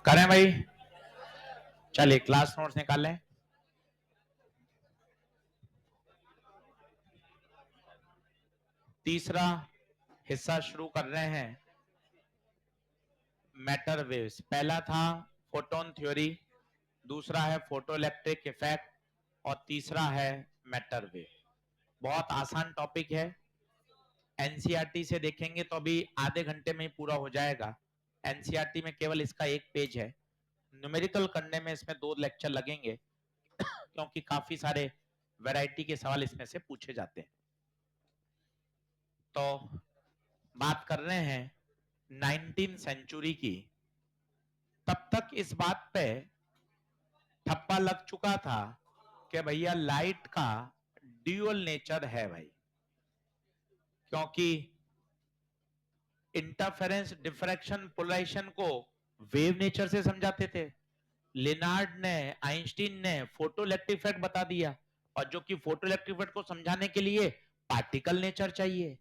करें भाई। चलिए क्लास नोट्स निकालें। तीसरा हिस्सा शुरू कर रहे हैं, मैटर वेव्स। पहला था फोटोन थ्योरी, दूसरा है फोटो इलेक्ट्रिक इफेक्ट और तीसरा है मैटर वेव। बहुत आसान टॉपिक है। एनसीईआरटी से देखेंगे तो अभी आधे घंटे में ही पूरा हो जाएगा। एनसीईआरटी में केवल इसका एक पेज है। न्यूमेरिकल करने में इसमें 2 लेक्चर लगेंगे क्योंकि काफी सारे वैरायटी के सवाल इसमें से पूछे जाते हैं। तो बात कर रहे हैं 19वीं सेंचुरी की। तब तक इस बात पे ठप्पा लग चुका था कि भैया लाइट का ड्यूअल नेचर है भाई, क्योंकि इंटरफेरेंस, डिफ्रैक्शन, पोलराइजेशन को वेव नेचर से समझाते थे। लिनार्ड ने, आइंस्टीन ने फोटो इलेक्ट्रिक इफेक्ट बता दिया, और जो कि फोटो इलेक्ट्रिक इफेक्ट को समझाने के लिए पार्टिकल नेचर चाहिए।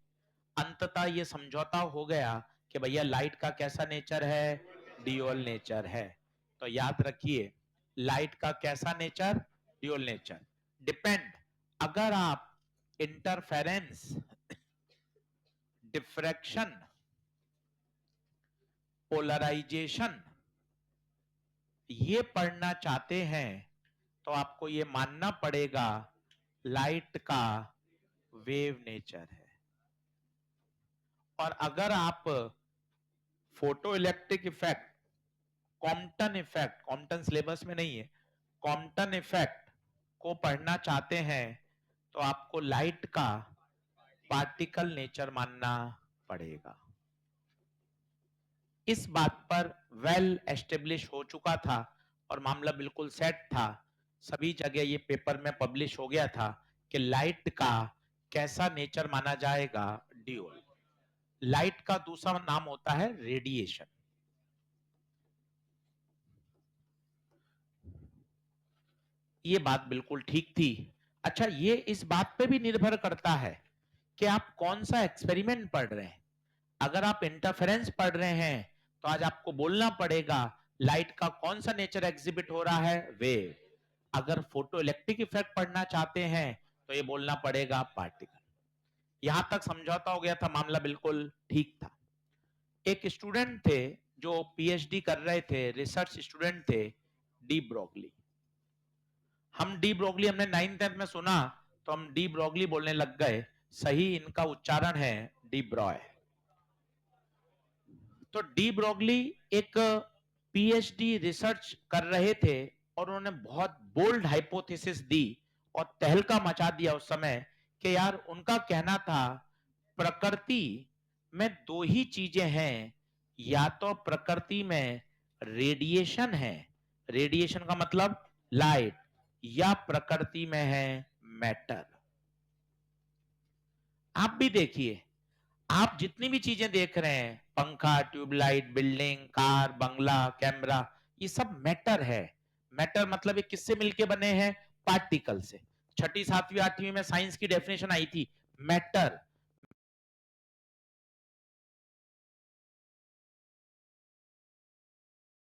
अंततः ये समझौता हो गया कि भैया लाइट का कैसा नेचर है, ड्यूअल नेचर है। तो याद रखिए, लाइट का कैसा नेचर, ड्यूअल नेचर। डिपेंड, अगर आप इंटरफेरेंस, डिफ्रैक्शन, पोलराइजेशन ये पढ़ना चाहते हैं तो आपको ये मानना पड़ेगा लाइट का वेव नेचर है। और अगर आप photo electric effect, Compton effect, Compton syllabus में नहीं है, कॉम्पटन इफेक्ट को पढ़ना चाहते हैं तो आपको लाइट का पार्टिकल नेचर मानना पड़ेगा। इस बात पर वेल एस्टेब्लिश हो चुका था और मामला बिल्कुल सेट था। सभी जगह ये पेपर में पब्लिश हो गया था कि लाइट का कैसा नेचर माना जाएगा, ड्यूअल। लाइट का दूसरा नाम होता है रेडिएशन। ये बात बिल्कुल ठीक थी। अच्छा, ये इस बात पे भी निर्भर करता है कि आप कौन सा एक्सपेरिमेंट पढ़ रहे हैं। अगर आप इंटरफेरेंस पढ़ रहे हैं तो आज आपको बोलना पड़ेगा लाइट का कौन सा नेचर एग्जिबिट हो रहा है, वेव। अगर फोटो इलेक्ट्रिक इफेक्ट पढ़ना चाहते हैं तो ये बोलना पड़ेगा पार्टिकल। यहां तक समझौता हो गया था, मामला बिल्कुल ठीक था। एक स्टूडेंट थे जो पीएचडी कर रहे थे, रिसर्च स्टूडेंट थे, डी ब्रोगली। हम डी ब्रोगली हमने 9th-10th में सुना तो हम डी ब्रोगली बोलने लग गए। सही इनका उच्चारण है डी ब्रॉय। तो डी ब्रोगली एक पीएचडी रिसर्च कर रहे थे और उन्होंने बहुत बोल्ड हाइपोथेसिस दी और तहलका मचा दिया उस समय कि यार, उनका कहना था प्रकृति में 2 ही चीजें हैं, या तो प्रकृति में रेडिएशन है, रेडिएशन का मतलब लाइट, या प्रकृति में है मैटर। आप भी देखिए, आप जितनी भी चीजें देख रहे हैं, पंखा, ट्यूबलाइट, बिल्डिंग, कार, बंगला, कैमरा, ये सब मैटर है। मैटर मतलब ये किससे मिलके बने हैं, पार्टिकल से। छठी, सातवीं, आठवीं में साइंस की डेफिनेशन आई थी, मैटर।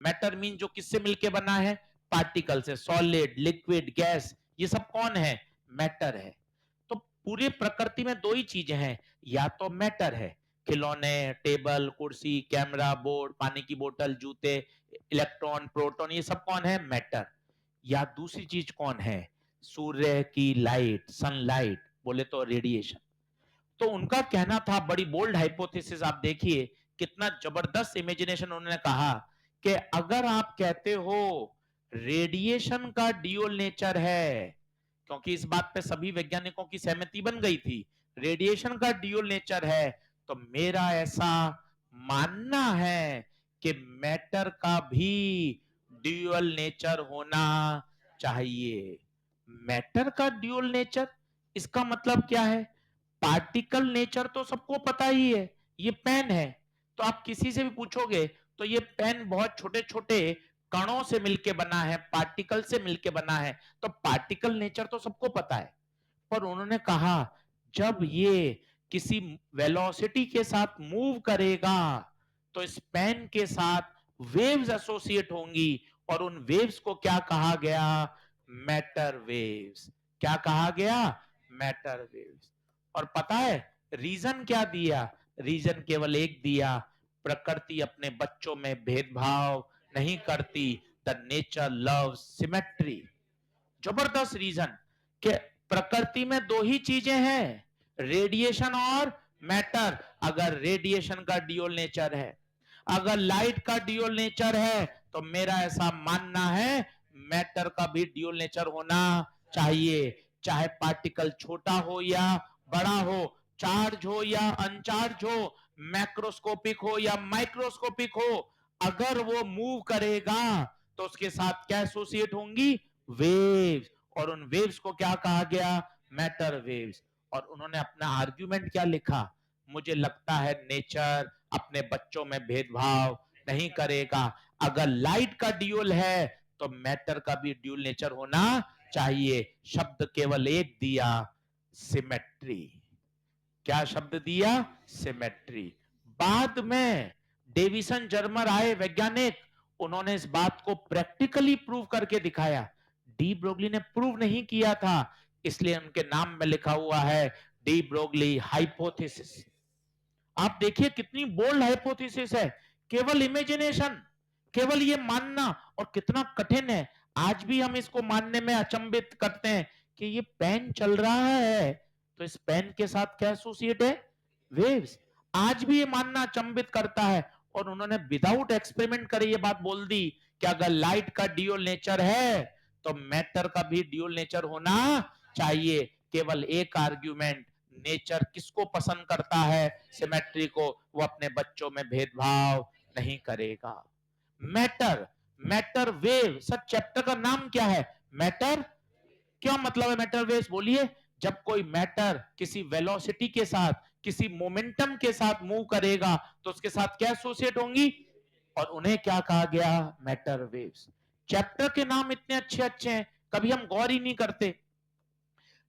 मैटर मीन जो किससे मिलके बना है, पार्टिकल से। सॉलिड, लिक्विड, गैस, ये सब कौन है, मैटर है। तो पूरी प्रकृति में 2 ही चीजें हैं, या तो मैटर है, खिलौने, टेबल, कुर्सी, कैमरा, बोर्ड, पानी की बोतल, जूते, इलेक्ट्रॉन, प्रोटॉन, ये सब कौन है, मैटर। या दूसरी चीज कौन है, सूर्य की लाइट, सनलाइट, बोले तो रेडिएशन। तो उनका कहना था, बड़ी बोल्ड हाइपोथेसिस, आप देखिए कितना जबरदस्त इमेजिनेशन उन्होंने कहा कि अगर आप कहते हो रेडिएशन का ड्यूअल नेचर है, क्योंकि इस बात पे सभी वैज्ञानिकों की सहमति बन गई थी, रेडिएशन का ड्यूअल नेचर है, तो मेरा ऐसा मानना है कि मैटर का भी ड्यूअल नेचर होना चाहिए। मैटर का ड्यूअल नेचर, इसका मतलब क्या है, पार्टिकल नेचर तो सबको पता ही है, ये पेन है। तो आप किसी से भी पूछोगे तो ये पेन बहुत छोटे छोटे कणों से मिलके बना है, पार्टिकल से मिलके बना है, तो पार्टिकल नेचर तो सबको पता है। पर उन्होंने कहा जब ये किसी वेलोसिटी के साथ मूव करेगा तो इस पेन के साथ वेव्स एसोसिएट होंगी और उन वेव्स को क्या कहा गया? Matter waves. क्या कहा गया? Matter waves. और पता है रीजन क्या दिया? रीजन केवल एक दिया, प्रकृति अपने बच्चों में भेदभाव नहीं करती। The nature loves symmetry. जबरदस्त रीजन कि प्रकृति में दो ही चीजें हैं, रेडिएशन और मैटर। अगर रेडिएशन का ड्यूअल नेचर है, अगर लाइट का ड्यूअल नेचर है, तो मेरा ऐसा मानना है मैटर का भी ड्यूअल नेचर होना चाहिए। चाहे पार्टिकल छोटा हो या बड़ा हो, चार्ज हो या अनचार्ज हो, मैक्रोस्कोपिक हो या माइक्रोस्कोपिक हो, अगर वो मूव करेगा तो उसके साथ क्या एसोसिएट होंगी? वेव्स। और उन वेव्स को क्या कहा गया? Matter waves. और उन्होंने अपना आर्ग्यूमेंट क्या लिखा? मुझे लगता है नेचर अपने बच्चों में भेदभाव नहीं करेगा। अगर लाइट का ड्यूल है तो मैटर का भी ड्यूल नेचर होना चाहिए। शब्द केवल एक दिया, सिमेट्री। क्या शब्द दिया? सिमेट्री। बाद में डेविसन जर्मर आए वैज्ञानिक, उन्होंने इस बात को प्रैक्टिकली प्रूव करके दिखाया। डी ब्रोगली ने प्रूव नहीं किया था, इसलिए उनके नाम में लिखा हुआ है डी ब्रोगली हाइपोथेसिस। आप देखिए कितनी बोल्ड हाइपोथेसिस है, केवल इमेजिनेशन, केवल ये मानना। और कितना कठिन है, आज भी हम इसको मानने में अचंभित करते हैं कि ये पेन चल रहा है तो इस पेन के साथ क्या एसोसिएट है? वेव्स। आज भी ये मानना अचंभित करता है। और उन्होंने विदाउट एक्सपेरिमेंट करे ये बात बोल दी कि अगर लाइट का ड्यूअल नेचर है तो मैटर का भी ड्यूअल नेचर होना चाहिए। केवल एक आर्ग्यूमेंट, नेचर किसको पसंद करता है? सिमेट्री को। वो अपने बच्चों में भेदभाव नहीं करेगा। Matter, matter wave. Sir chapter का नाम क्या है? मैटर। क्या मतलब है मैटर वेव्स? बोलिए। जब कोई मैटर किसी वेलोसिटी के साथ, किसी मोमेंटम के साथ मूव करेगा तो उसके साथ क्या एसोसिएट होंगी? और उन्हें क्या कहा गया? Matter waves. चैप्टर के नाम इतने अच्छे अच्छे हैं, कभी हम गौर ही नहीं करते।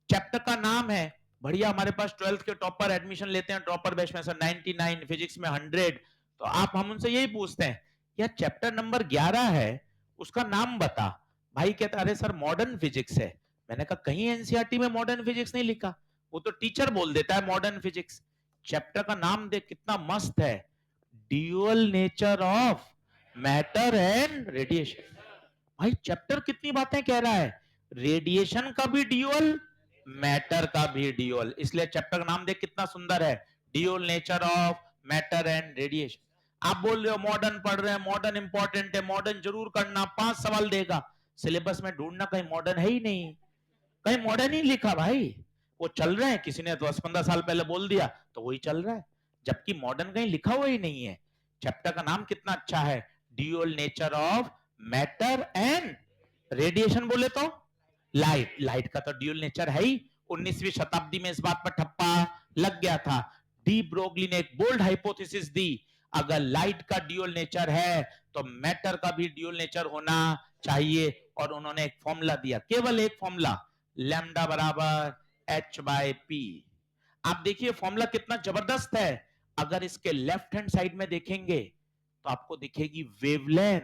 चैप्टर का नाम है बढ़िया। हमारे पास 12th के टॉपर एडमिशन लेते हैं टॉपर बैच में, सर 99, फिजिक्स में 100। तो आप हम उनसे यही पूछते हैं, यार चैप्टर नंबर 11 है, उसका नाम बता। भाई कहता अरे सर मॉडर्न फिजिक्स है। मैंने कहा कहीं एनसीईआरटी में मॉडर्न फिजिक्स नहीं लिखा। वो तो टीचर बोल देता है मॉडर्न फिजिक्स। चैप्टर का नाम देख कितना मस्त है, dual nature of matter and radiation. भाई चैप्टर कितनी बातें कह रहा है, रेडिएशन का भी ड्यूअल, मैटर का भी ड्यूअल। इसलिए चैप्टर का नाम देख कितना सुंदर है, dual nature of matter and radiation. आप बोल रहे हो मॉडर्न पढ़ रहे हैं, मॉडर्न इंपॉर्टेंट है, मॉडर्न जरूर करना, 5 सवाल देगा। सिलेबस में ढूंढना, कहीं मॉडर्न है ही नहीं, कहीं मॉडर्न ही लिखा भाई। वो चल रहे हैं, किसी ने 10-15 साल पहले बोल दिया तो वही चल रहा है, जबकि मॉडर्न कहीं लिखा हुआ ही नहीं है। चैप्टर का नाम कितना अच्छा है, dual nature of matter and radiation. बोले तो लाइट, लाइट का तो ड्यूअल नेचर है ही। 19वीं शताब्दी में इस बात पर ठप्पा लग गया था। डी ब्रोगली ने एक बोल्ड हाइपोथेसिस दी, अगर लाइट का ड्यूअल नेचर है तो मैटर का भी ड्यूअल नेचर होना चाहिए। और उन्होंने एक फॉर्मूला दिया, केवल एक फॉर्मूला, लैम्डा बराबर एच बाय पी। आप देखिए फॉर्मूला कितना जबरदस्त है। अगर इसके लेफ्ट हैंड साइड में देखेंगे तो आपको दिखेगी वेवलेंथ,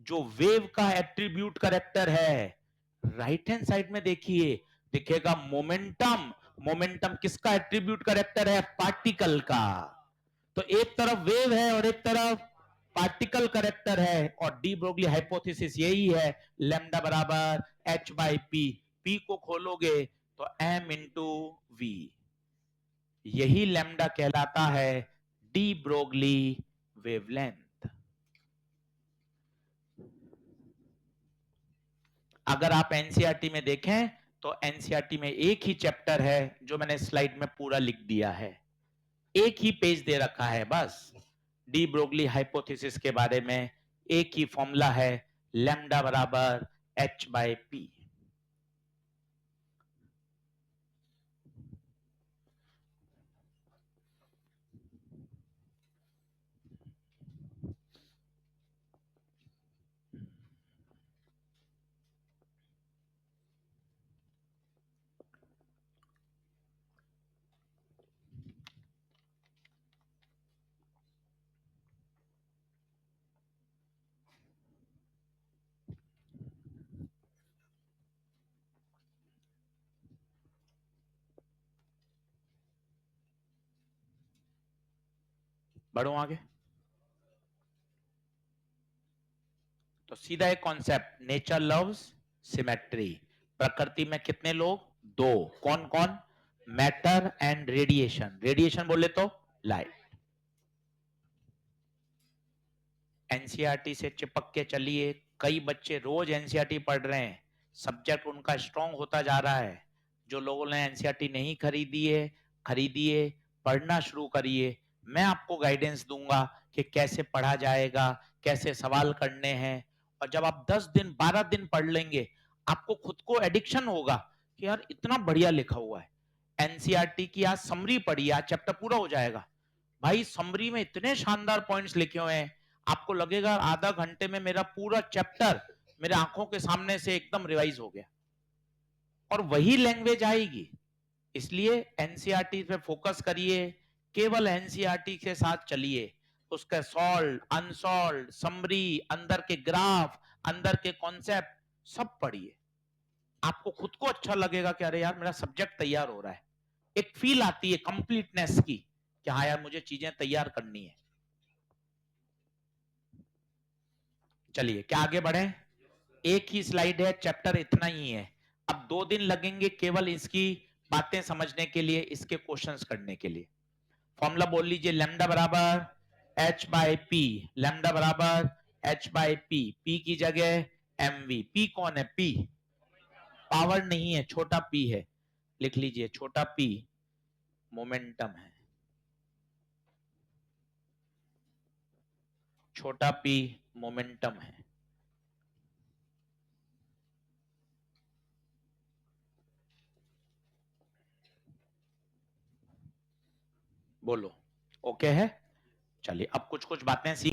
जो वेव का एट्रीब्यूट करेक्टर है। राइट हैंड साइड में देखिए, दिखेगा मोमेंटम। मोमेंटम किसका एट्रीब्यूट करेक्टर है? पार्टिकल का। तो एक तरफ वेव है और एक तरफ पार्टिकल करेक्टर है। और डी ब्रोगली हाइपोथेसिस यही है, लैम्डा बराबर एच बाई पी। पी को खोलोगे तो एम इंटू वी, यही लैम्डा कहलाता है डी ब्रोगली वेवलेंथ। अगर आप एनसीईआरटी में देखें तो एनसीईआरटी में एक ही चैप्टर है जो मैंने स्लाइड में पूरा लिख दिया है, एक ही पेज दे रखा है बस। डी ब्रोगली हाइपोथेसिस के बारे में एक ही फॉर्मूला है, लैम्डा बराबर एच बाय पी। बढ़ो आगे। तो सीधा एक कॉन्सेप्ट, नेचर लव्स सिमेट्री। प्रकृति में कितने लोग? दो। कौन कौन? Matter and radiation. रेडिएशन बोले तो लाइट। एनसीईआरटी से चिपक के चलिए। कई बच्चे रोज एनसीईआरटी पढ़ रहे हैं, सब्जेक्ट उनका स्ट्रांग होता जा रहा है। जो लोगों ने एनसीईआरटी नहीं खरीदिए, पढ़ना शुरू करिए। मैं आपको गाइडेंस दूंगा कि कैसे पढ़ा जाएगा, कैसे सवाल करने हैं। और जब आप 10 दिन 12 दिन पढ़ लेंगे, आपको खुद को एडिक्शन होगा कि यार इतना बढ़िया लिखा हुआ है। एनसीईआरटी की आज समरी पढ़िए, आज चैप्टर पूरा हो जाएगा। भाई समरी में इतने शानदार पॉइंट्स लिखे हुए हैं, आपको लगेगा आधा घंटे में मेरा पूरा चैप्टर मेरे आंखों के सामने से एकदम रिवाइज हो गया। और वही लैंग्वेज आएगी। इसलिए एनसीईआरटी पे फोकस करिए, केवल एनसीईआरटी के साथ चलिए। उसका सॉल्व, अनसॉल्व, समरी, अंदर के ग्राफ, अंदर के कॉन्सेप्ट सब पढ़िए। आपको खुद को अच्छा लगेगा कि अरे यार मेरा सब्जेक्ट तैयार हो रहा है। एक फील आती है कंप्लीटनेस की कि हाँ यार मुझे चीजें तैयार करनी है। चलिए क्या आगे बढ़े? एक ही स्लाइड है, चैप्टर इतना ही है। अब 2 दिन लगेंगे केवल इसकी बातें समझने के लिए, इसके क्वेश्चंस करने के लिए। फॉर्मूला बोल लीजिए, लैम्डा बराबर एच बाई पी। लैम्डा बराबर एच बाई पी। पी की जगह एम वी। पी कौन है? पी पावर नहीं है, छोटा पी है। लिख लीजिए, छोटा पी मोमेंटम है। छोटा पी मोमेंटम है। बोलो ओके है? चलिए अब कुछ कुछ बातें सीख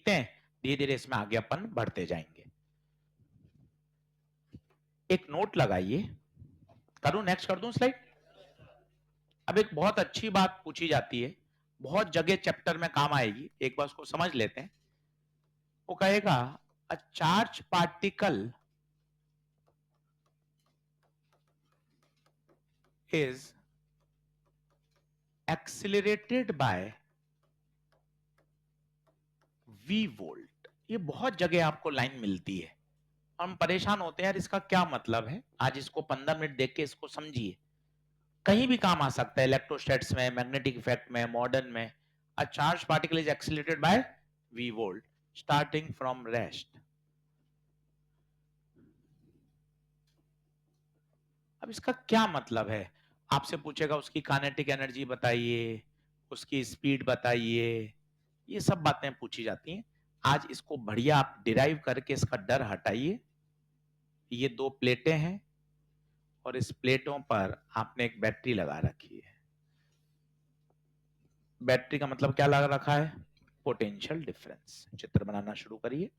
सीखते हैं, धीरे धीरे इसमें आगे अपन बढ़ते जाएंगे। एक नोट लगाइए, करूं नेक्स्ट, कर दूं स्लाइड। अब एक बहुत अच्छी बात पूछी जाती है, बहुत जगह चैप्टर में काम आएगी, एक बार उसको समझ लेते हैं। वो कहेगा a charge particle is accelerated by v volt. ये बहुत जगह आपको लाइन मिलती है, हम परेशान होते हैं यार इसका क्या मतलब है। आज इसको 15 मिनट देख के इसको समझिए, कहीं भी काम आ सकता है, इलेक्ट्रोस्टैट्स में, मैग्नेटिक इफेक्ट में, मॉडर्न में। A charge particle is accelerated by v volt starting from rest. अब इसका क्या मतलब है, आपसे पूछेगा उसकी काइनेटिक एनर्जी बताइए, उसकी स्पीड बताइए, ये सब बातें पूछी जाती हैं। आज इसको बढ़िया आप डिराइव करके इसका डर हटाइए। ये दो प्लेटें हैं और इस प्लेटों पर आपने एक बैटरी लगा रखी है। बैटरी का मतलब क्या लगा रखा है, पोटेंशियल डिफरेंस। चित्र बनाना शुरू करिए।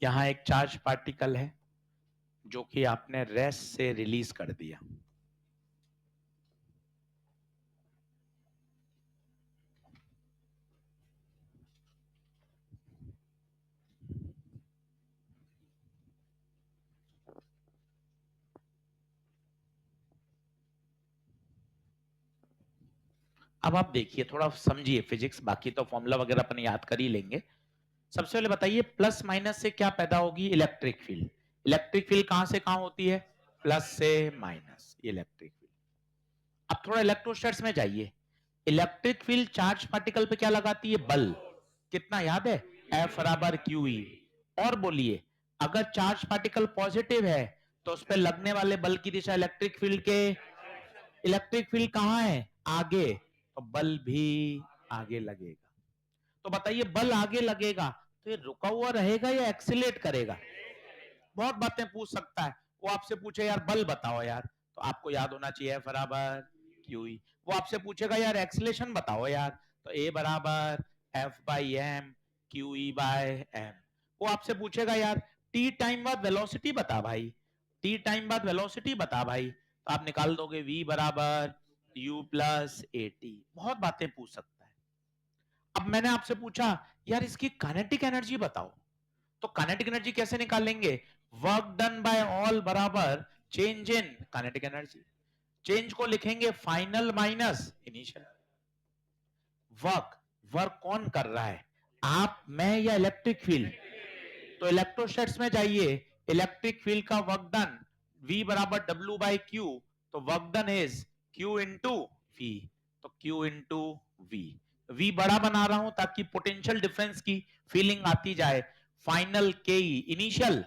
यहां एक चार्ज पार्टिकल है जो कि आपने रेस्ट से रिलीज कर दिया। अब आप देखिए, थोड़ा समझिए फिजिक्स, बाकी तो फॉर्मूला वगैरह अपन याद कर ही लेंगे। सबसे पहले बताइए, प्लस माइनस से क्या पैदा होगी, इलेक्ट्रिक फील्ड। इलेक्ट्रिक फील्ड कहां से कहां होती है, प्लस से माइनस, ये इलेक्ट्रिक फील्ड। अब थोड़ा इलेक्ट्रोस्टैट्स में जाइए, इलेक्ट्रिक फील्ड चार्ज पार्टिकल पे क्या लगाती है, बल। कितना याद है, F बराबर QE। और बोलिए, अगर चार्ज पार्टिकल पॉजिटिव है तो उस पर लगने वाले बल की दिशा इलेक्ट्रिक फील्ड के, इलेक्ट्रिक फील्ड कहां है, आगे, तो बल भी आगे लगेगा। तो बताइए, बल आगे लगेगा तो ये रुका हुआ रहेगा या एक्सीलरेट करेगा। बहुत बातें पूछ सकता है, वो आपसे पूछे यार बल बताओ यार, तो आपको याद होना चाहिए F बराबर QE। वो आपसे पूछेगा यार एक्सीलरेशन बताओ यार, तो A बराबर F by M QE by M. वो आपसे पूछेगा यार t टाइम बाद वेलोसिटी बता भाई, t टाइम बाद वेलोसिटी बता भाई, तो आप निकाल दोगे V बराबर U प्लस AT। बहुत बातें पूछ सकता है। अब मैंने आपसे पूछा यार इसकी काइनेटिक एनर्जी बताओ, तो काइनेटिक एनर्जी कैसे निकालेंगे, वर्क डन बाय ऑल बराबर change in kinetic energy. Change को लिखेंगे final minus initial. Work, work कौन कर रहा है, आप, मैं या इलेक्ट्रिक फील्ड। तो इलेक्ट्रोस्टैट्स में जाइए, इलेक्ट्रिक फील्ड का वर्क डन V बराबर W बाई Q, तो work done is Q into V, तो Q इंटू V। V बड़ा बना रहा हूं ताकि पोटेंशियल डिफरेंस की फीलिंग आती जाए। फाइनल के initial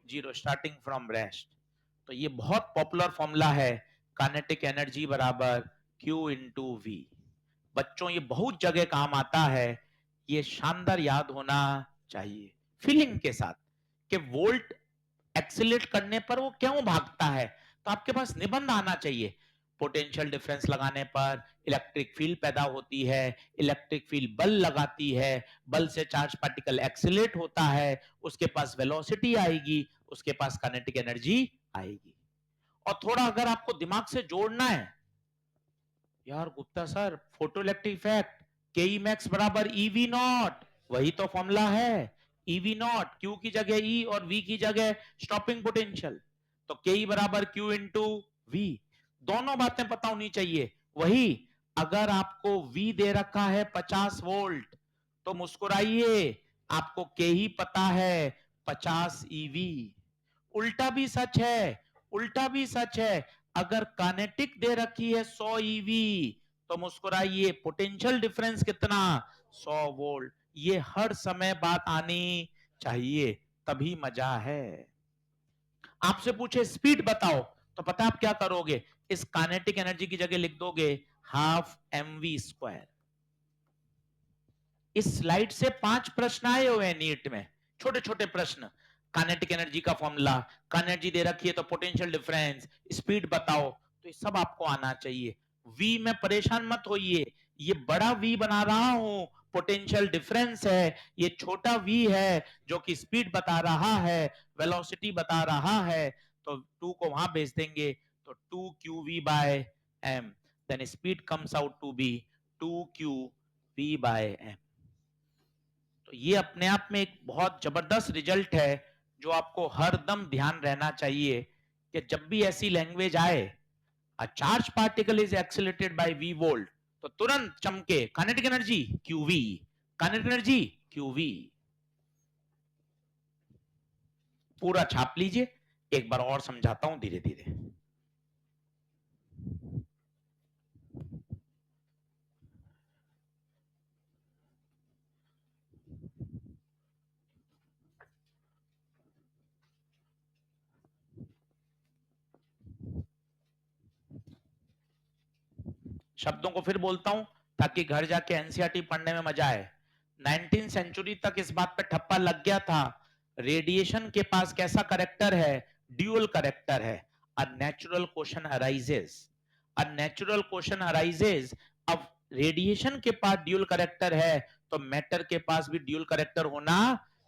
zero starting from rest. तो ये बहुत पॉपुलर फॉर्मूला है, काइनेटिक एनर्जी बराबर Q इंटू V। बच्चों ये बहुत जगह काम आता है, ये शानदार याद होना चाहिए फीलिंग के साथ, कि वोल्ट एक्सीलरेट करने पर वो क्यों भागता है। तो आपके पास निबंध आना चाहिए, पोटेंशियल डिफरेंस लगाने पर इलेक्ट्रिक फील्ड पैदा होती है, इलेक्ट्रिक फील्ड बल लगाती है, बल से चार्ज पार्टिकल एक्सीलरेट होता है, उसके पास वेलोसिटी आएगी, उसके पास काइनेटिक एनर्जी आएगी। और थोड़ा अगर आपको दिमाग से जोड़ना है, यार Gupta sir photo electric effect के ई मैक्स बराबर ईवी नॉट, वही तो फॉर्मूला है, ईवी नॉट, क्यू की जगह ई और वी की जगह स्टॉपिंग पोटेंशियल, तो के ई बराबर क्यू इंटू वी। दोनों बातें पता होनी चाहिए। वही, अगर आपको वी दे रखा है 50 वोल्ट, तो मुस्कुराइए, आपको के ही पता है 50 ईवी। उल्टा भी सच है, उल्टा भी सच है, अगर काइनेटिक दे रखी है 100 ईवी, तो मुस्कुराइए, पोटेंशियल डिफरेंस कितना, 100 वोल्ट। ये हर समय बात आनी चाहिए, तभी मजा है। आपसे पूछे स्पीड बताओ, तो पता आप क्या करोगे, इस काइनेटिक एनर्जी की जगह लिख दोगे हाफ mv स्क्वायर। इस स्लाइड से 5 प्रश्न आए हुए हैं नीट में, छोटे छोटे प्रश्न। काइनेटिक एनर्जी का फॉर्मूला, एनर्जी दे रखी है तो पोटेंशियल डिफरेंस, स्पीड बताओ, तो ये सब आपको आना चाहिए। वी में परेशान मत होइए, ये बड़ा वी बना रहा हूं, पोटेंशियल डिफरेंस है, ये छोटा वी है जो कि स्पीड बता रहा है, वेलोसिटी बता रहा है, तो 2 को वहां भेज देंगे तो 2 Q V by M, then speed comes out to be 2 Q V by M. तो ये अपने आप में एक बहुत जबरदस्त रिजल्ट है जो आपको हर दम ध्यान रहना चाहिए कि जब भी ऐसी लैंग्वेज आए, a charge particle is accelerated by v volt, तो तुरंत चमके kinetic energy qv, kinetic energy qv। पूरा छाप लीजिए, एक बार और समझाता हूं धीरे धीरे। शब्दों को फिर बोलता हूं ताकि घर जाके एनसीईआरटी पढ़ने में मजा आए। 19th सेंचुरी तक इस बात पे ठप्पा लग गया था, रेडिएशन के पास कैसा करेक्टर है, ड्यूअल करेक्टर है। A natural question arises, a natural question arises. अब रेडिएशन के पास ड्यूअल करेक्टर है तो मैटर के पास भी ड्यूअल करेक्टर होना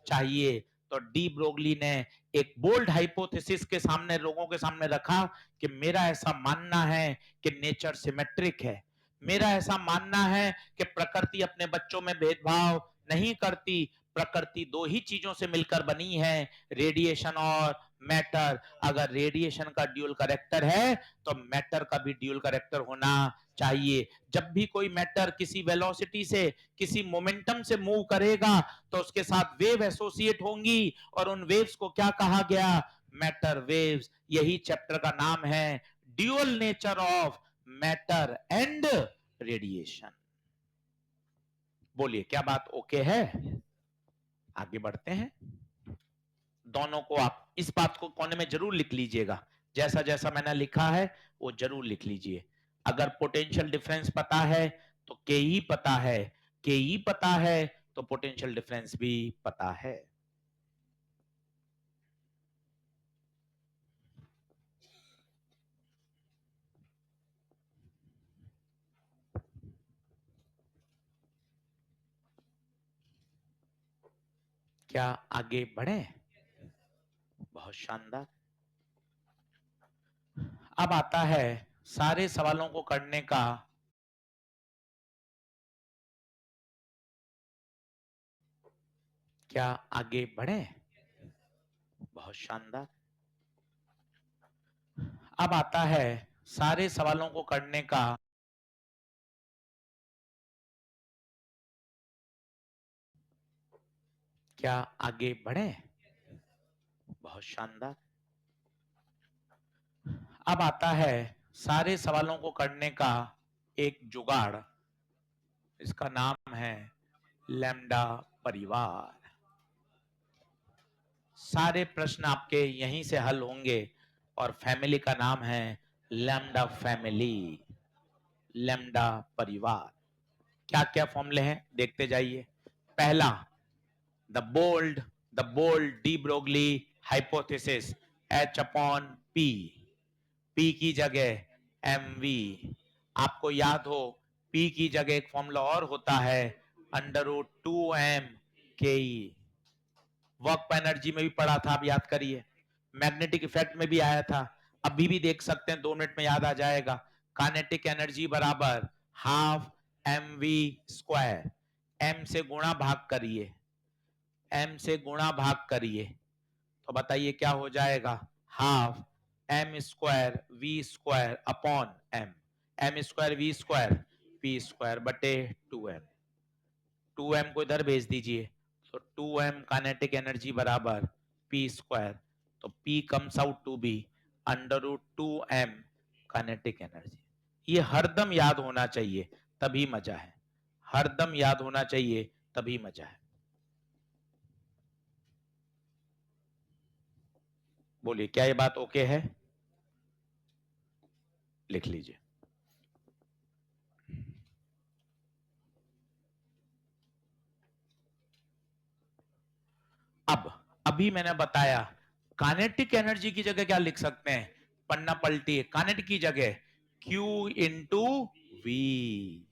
चाहिए। तो डी ब्रोगली ने एक बोल्ड हाइपोथेसिस के सामने, लोगों के सामने रखा कि मेरा ऐसा मानना है कि नेचर सिमेट्रिक है, मेरा ऐसा मानना है कि प्रकृति अपने बच्चों में भेदभाव नहीं करती, प्रकृति दो ही चीजों से मिलकर बनी है, रेडिएशन और मैटर। अगर रेडिएशन का ड्यूअल करेक्टर है तो मैटर का भी ड्यूअल करेक्टर होना चाहिए। जब भी कोई मैटर किसी वेलोसिटी से, किसी मोमेंटम से मूव करेगा तो उसके साथ वेव एसोसिएट होंगी, और उन वेव्स को क्या कहा गया, मैटर वेव्स। यही चैप्टर का नाम है dual nature of matter and radiation. बोलिए क्या बात ओके है? आगे बढ़ते हैं। दोनों को आप इस बात को कोने में जरूर लिख लीजिएगा, जैसा जैसा मैंने लिखा है वो जरूर लिख लीजिए। अगर पोटेंशियल डिफरेंस पता है तो के ई पता है, के ई पता है तो पोटेंशियल डिफरेंस भी पता है। क्या आगे बढ़े? बहुत शानदार। अब आता है सारे सवालों को करने का क्या आगे बढ़े? बहुत शानदार। अब आता है सारे सवालों को करने का क्या आगे बढ़े? बहुत शानदार। अब आता है सारे सवालों को करने का एक जुगाड़, इसका नाम है लैम्डा परिवार। सारे प्रश्न आपके यहीं से हल होंगे, और फैमिली का नाम है लैम्डा फैमिली, लैम्डा परिवार। क्या क्या फॉर्मूले हैं देखते जाइए। पहला, the bold de Broglie hypothesis, H upon P, P की जगह एम वी। आपको याद हो पी की जगह एक फॉर्मूला और होता है, अंडर रूट 2m के ई। वर्क एनर्जी में भी पढ़ा था, आप याद करिए। मैग्नेटिक इफेक्ट में भी आया था, अभी भी देख सकते हैं, 2 मिनट में याद आ जाएगा। काइनेटिक एनर्जी बराबर half M V square, M से गुणा भाग करिए, एम से गुणा भाग करिए, तो बताइए क्या हो जाएगा, half M square V square upon M, M square V square P square बटे 2m। 2m को इधर भेज दीजिए, तो 2m काइनेटिक एनर्जी बराबर पी स्क्वायर, तो p comes out to be under root 2m kinetic energy. ये हरदम याद होना चाहिए तभी मजा है, हरदम याद होना चाहिए तभी मजा है। बोलिए क्या ये बात ओके है? लिख लीजिए। अब अभी मैंने बताया काइनेटिक एनर्जी की जगह क्या लिख सकते हैं, पन्ना पलटी, काइनेटिक की जगह Q इंटू वी।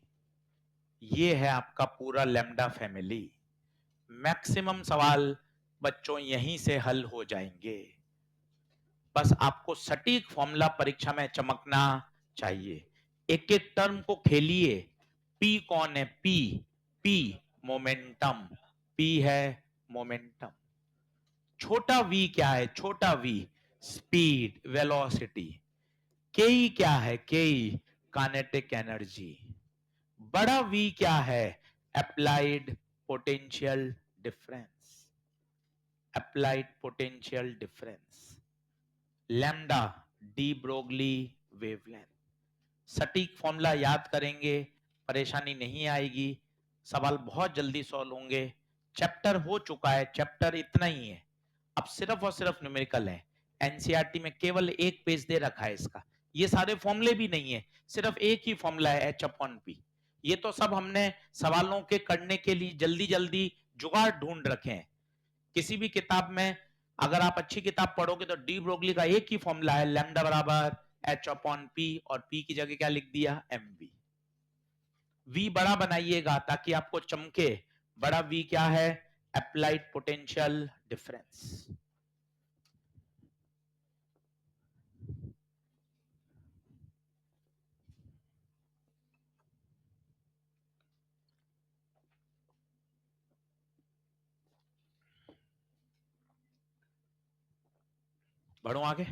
ये है आपका पूरा लैम्डा फैमिली। मैक्सिमम सवाल बच्चों यहीं से हल हो जाएंगे। बस आपको सटीक फॉर्मूला परीक्षा में चमकना चाहिए। एक एक टर्म को खेलिए। पी कौन है? पी, पी मोमेंटम, पी है मोमेंटम। छोटा वी क्या है? छोटा वी स्पीड, वेलोसिटी। के क्या है? के काइनेटिक एनर्जी। बड़ा वी क्या है? Applied potential difference, applied potential difference. Lambda de Broglie wavelength. सटीक फॉर्मूला याद करेंगे, परेशानी नहीं आएगी, सवाल बहुत जल्दी सॉल्व होंगे। चैप्टर हो चुका है, चैप्टर इतना ही है, अब सिर्फ और सिर्फ न्यूमेरिकल है। एनसीईआरटी में केवल एक पेज दे रखा है इसका, ये सारे फॉर्मूले भी नहीं है, सिर्फ एक ही फॉर्मूला है एच अपॉन पी। ये तो सब हमने सवालों के करने के लिए जल्दी जल्दी जुगाड़ ढूंढ रखे हैं। किसी भी किताब में अगर आप अच्छी किताब पढ़ोगे तो डी ब्रोगली का एक ही फॉर्मूला है, लैम्डा बराबर एच अपॉन पी, और पी की जगह क्या लिख दिया? M we. वी बड़ा बनाइएगा ताकि आपको चमके। बड़ा वी क्या है? Applied potential difference. बढ़ो आगे।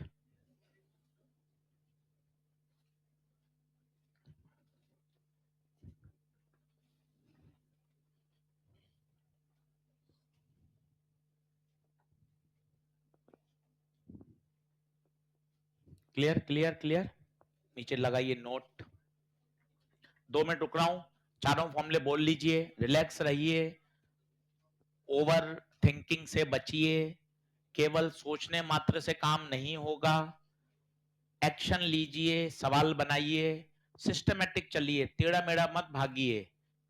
Clear clear clear. नीचे लगाइए नोट। 2 मिनट रुक रहा हूं, चारों फॉर्मूले बोल लीजिए, रिलैक्स रहिए, ओवर थिंकिंग से बचिए। केवल सोचने मात्र से काम नहीं होगा, एक्शन लीजिए, सवाल बनाइए, सिस्टमेटिक चलिए, टेढ़ा मेढ़ा मत भागिए।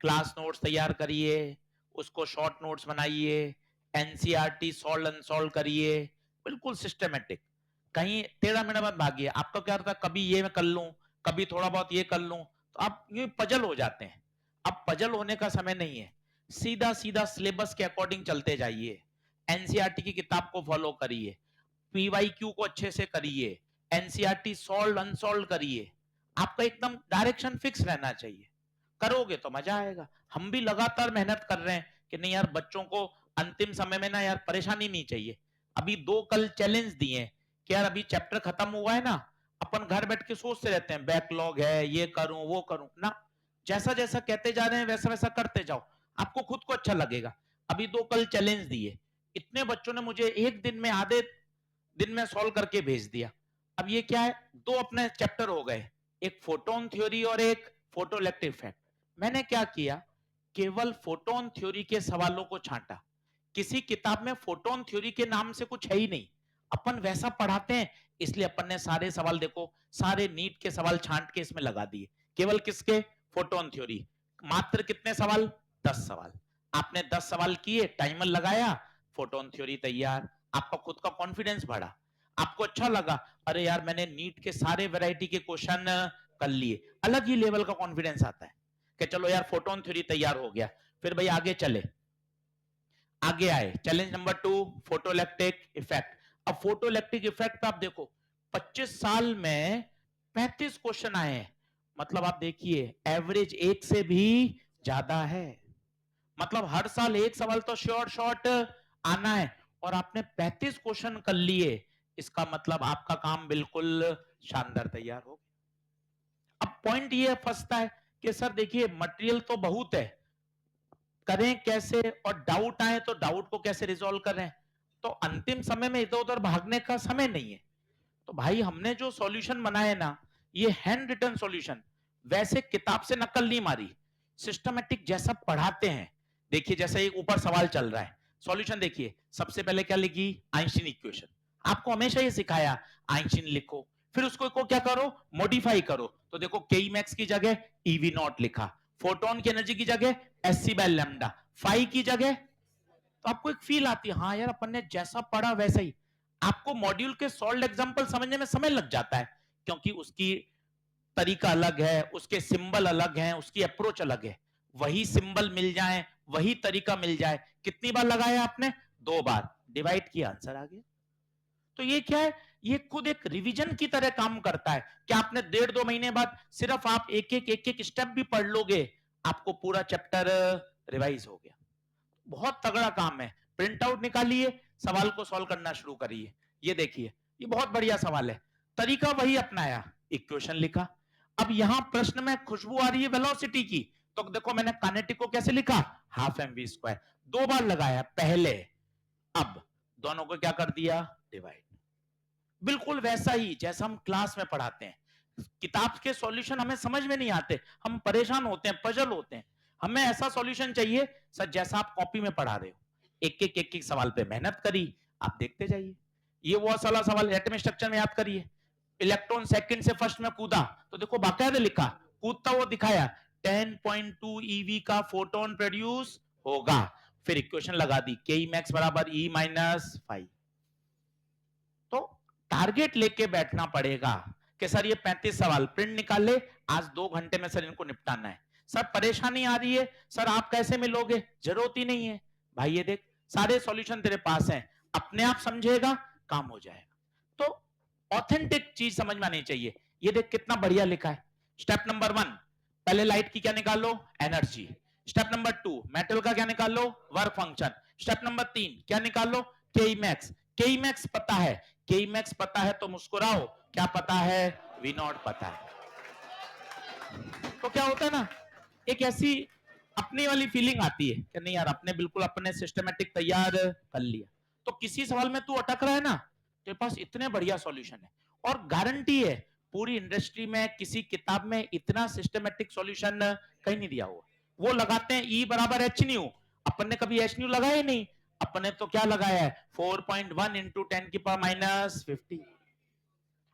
क्लास नोट्स तैयार करिए, उसको शॉर्ट नोट्स बनाइए, एनसीईआरटी सॉल्व अनसॉल्व करिए, बिल्कुल सिस्टमेटिक। कहीं टेढ़ा मेढ़ा मत भागिए। आपका क्या होता है, कभी ये मैं कर लूं, कभी थोड़ा बहुत ये कर लूं, तो आप ये पजल हो जाते हैं। अब पजल होने का समय नहीं है, सीधा सीधा सिलेबस के अकॉर्डिंग चलते जाइए। एनसीईआरटी की किताब को फॉलो करिए, पीवाईक्यू को अच्छे से करिए, एनसीईआरटी सॉल्व अनसॉल्व करिए। आपका एकदम डायरेक्शन फिक्स रहना चाहिए, करोगे तो मजा आएगा। हम भी लगातार मेहनत कर रहे हैं कि नहीं यार, बच्चों को अंतिम समय में ना यार परेशानी नहीं चाहिए। अभी 2 कल चैलेंज दिए कि यार अभी चैप्टर खत्म हुआ है ना, अपन घर बैठ के सोचते रहते हैं बैकलॉग है, ये करूं वो करूं ना। जैसा जैसा कहते जा रहे हैं वैसा वैसा करते जाओ, आपको खुद को अच्छा लगेगा। अभी 2 कल चैलेंज दिए, इतने बच्चों ने मुझे एक दिन में, आधे दिन में सॉल्व करके भेज दिया। अब ये क्या है, 2 अपने चैप्टर हो गए, एक फोटोन थ्योरी और एक फोटोइलेक्ट्रिक इफेक्ट। मैंने क्या किया, केवल फोटोन थ्योरी के सवालों को छांटा। किसी किताब में फोटोन थ्योरी के नाम से कुछ है ही नहीं, अपन वैसा पढ़ाते हैं, इसलिए अपन ने सारे सवाल देखो, सारे नीट के सवाल छांट के इसमें लगा दिए। केवल किसके? Photon theory. मात्र कितने सवाल? 10 सवाल। आपने 10 सवाल किए, टाइमर लगाया, फोटोन थ्योरी तैयार। आपका खुद का कॉन्फिडेंस बढ़ा, आपको अच्छा लगा, अरे यार मैंने नीट के सारे वैरायटी के क्वेश्चन कर लिए। अलग ही लेवल का कॉन्फिडेंस आता है कि चलो यार फोटोन थ्योरी तैयार हो गया। फिर भाई आगे चले, आगे आए चैलेंज नंबर 2, फोटोइलेक्ट्रिक इफेक्ट। अब फोटोइलेक्ट्रिक इफेक्ट आप देखो, 25 साल में 35 क्वेश्चन आए हैं, मतलब आप देखिए एवरेज एक से भी ज्यादा है। मतलब हर साल एक सवाल तो श्योर शॉर्ट आना है, और आपने 35 क्वेश्चन कर लिए, इसका मतलब आपका काम बिल्कुल शानदार तैयार हो। अब पॉइंट ये फंसता है कि सर देखिए मटेरियल तो बहुत है, करें कैसे, और डाउट आए तो डाउट को कैसे रिजॉल्व करें। तो अंतिम समय में इधर उधर भागने का समय नहीं है। तो भाई हमने जो सॉल्यूशन बनाए ना, ये हैंड रिटन सॉल्यूशन, वैसे किताब से नकल नहीं मारी, सिस्टमेटिक जैसा पढ़ाते हैं। देखिए जैसे एक ऊपर सवाल चल रहा है, सॉल्यूशन देखिए, सबसे पहले क्या लिखी? Einstein equation. आपको हमेशा ये सिखाया आइंस्टीन लिखो, फिर उसको को क्या करो? मॉडिफाई करो। तो देखो के मैक्स की जगह ईवी नॉट लिखा, फोटोन की एनर्जी की जगह S C by lambda, phi की जगह तो आपको एक फील आती है, हाँ यार अपन ने जैसा पढ़ा वैसा ही। आपको मॉड्यूल के सॉल्व एग्जांपल समझने में समय लग जाता है, क्योंकि उसकी तरीका अलग है, उसके सिंबल अलग हैं, उसकी अप्रोच अलग है। वही सिंबल मिल जाए, वही तरीका मिल जाए, कितनी बार लगाया आपने? 2 बार, डिवाइड किया, आंसर आ गया। तो ये क्या है? ये खुद एक रिवीजन की तरह काम करता है कि आपने 1.5-2 महीने बाद सिर्फ आप एक एक स्टेप भी पढ़ लोगे, आपको पूरा चैप्टर रिवाइज हो गया। बहुत तगड़ा काम है। प्रिंट आउट निकालिए, सवाल को सॉल्व करना शुरू करिए। ये देखिए, ये बहुत बढ़िया सवाल है। तरीका वही अपनाया, इक्वेशन लिखा। अब यहां प्रश्न में खुशबू आ रही है वेलोसिटी की, तो देखो मैंने काइनेटिक को कैसे लिखा, हाफ एम वी स्क्वायर। 2 बार लगाया पहले, अब दोनों को क्या कर दिया, डिवाइड। बिल्कुल वैसा ही जैसा हम क्लास में पढ़ाते हैं। किताब के सॉल्यूशन हमें समझ में नहीं आते, हम परेशान होते हैं, पजल होते हैं। हमें ऐसा सॉल्यूशन चाहिए सर जैसा आप कॉपी में पढ़ा रहे हो। एक एक सवाल पे मेहनत करी, आप देखते जाइए। ये वो साला सवाल एटम स्ट्रक्चर में याद करिए। इलेक्ट्रॉन सेकंड से फर्स्ट में कूदा, तो देखो बाकायदे लिखा, कूदता वो दिखाया, 10.2 ईवी का फोटोन प्रोड्यूस होगा। फिर इक्वेशन लगा दी, के मैक्स बराबर ई माइनस 5। तो टारगेट लेके बैठना पड़ेगा कि सर ये 35 सवाल प्रिंट निकाल ले, आज 2 घंटे में सर इनको निपटाना है। सर परेशानी आ रही है, सर आप कैसे मिलोगे, जरूरत ही नहीं है भाई, ये देख सारे सॉल्यूशन तेरे पास हैं, अपने आप समझेगा, काम हो जाएगा। तो ऑथेंटिक चीज समझ में आनी चाहिए। ये देख कितना बढ़िया लिखा है। स्टेप नंबर 1, पहले लाइट की क्या निकालो, एनर्जी। स्टेप नंबर 2, मेटल का क्या निकालो, वर्क फंक्शन। स्टेप नंबर 3, क्या निकालो, के मैक्स। के मैक्स पता है, के मैक्स पता है तो मुस्कुराओ, क्या पता है, वी नॉट पता है। तो क्या होता है ना, एक ऐसी अपनी वाली फीलिंग आती है कि नहीं यार अपने बिल्कुल अपने सिस्टमेटिक तैयार कर लिया। तो किसी सवाल में तू अटक रहा है ना, तेरे पास इतने बढ़िया सॉल्यूशन है, और गारंटी है पूरी इंडस्ट्री में किसी किताब में इतना सिस्टमेटिक सॉल्यूशन कहीं नहीं दिया हुआ। वो लगाते हैं ई बराबर एच न्यू, अपन ने कभी एच न्यू लगाया ही नहीं। अपन ने तो क्या लगाया है, 4.1 इंटू 10⁻⁻50।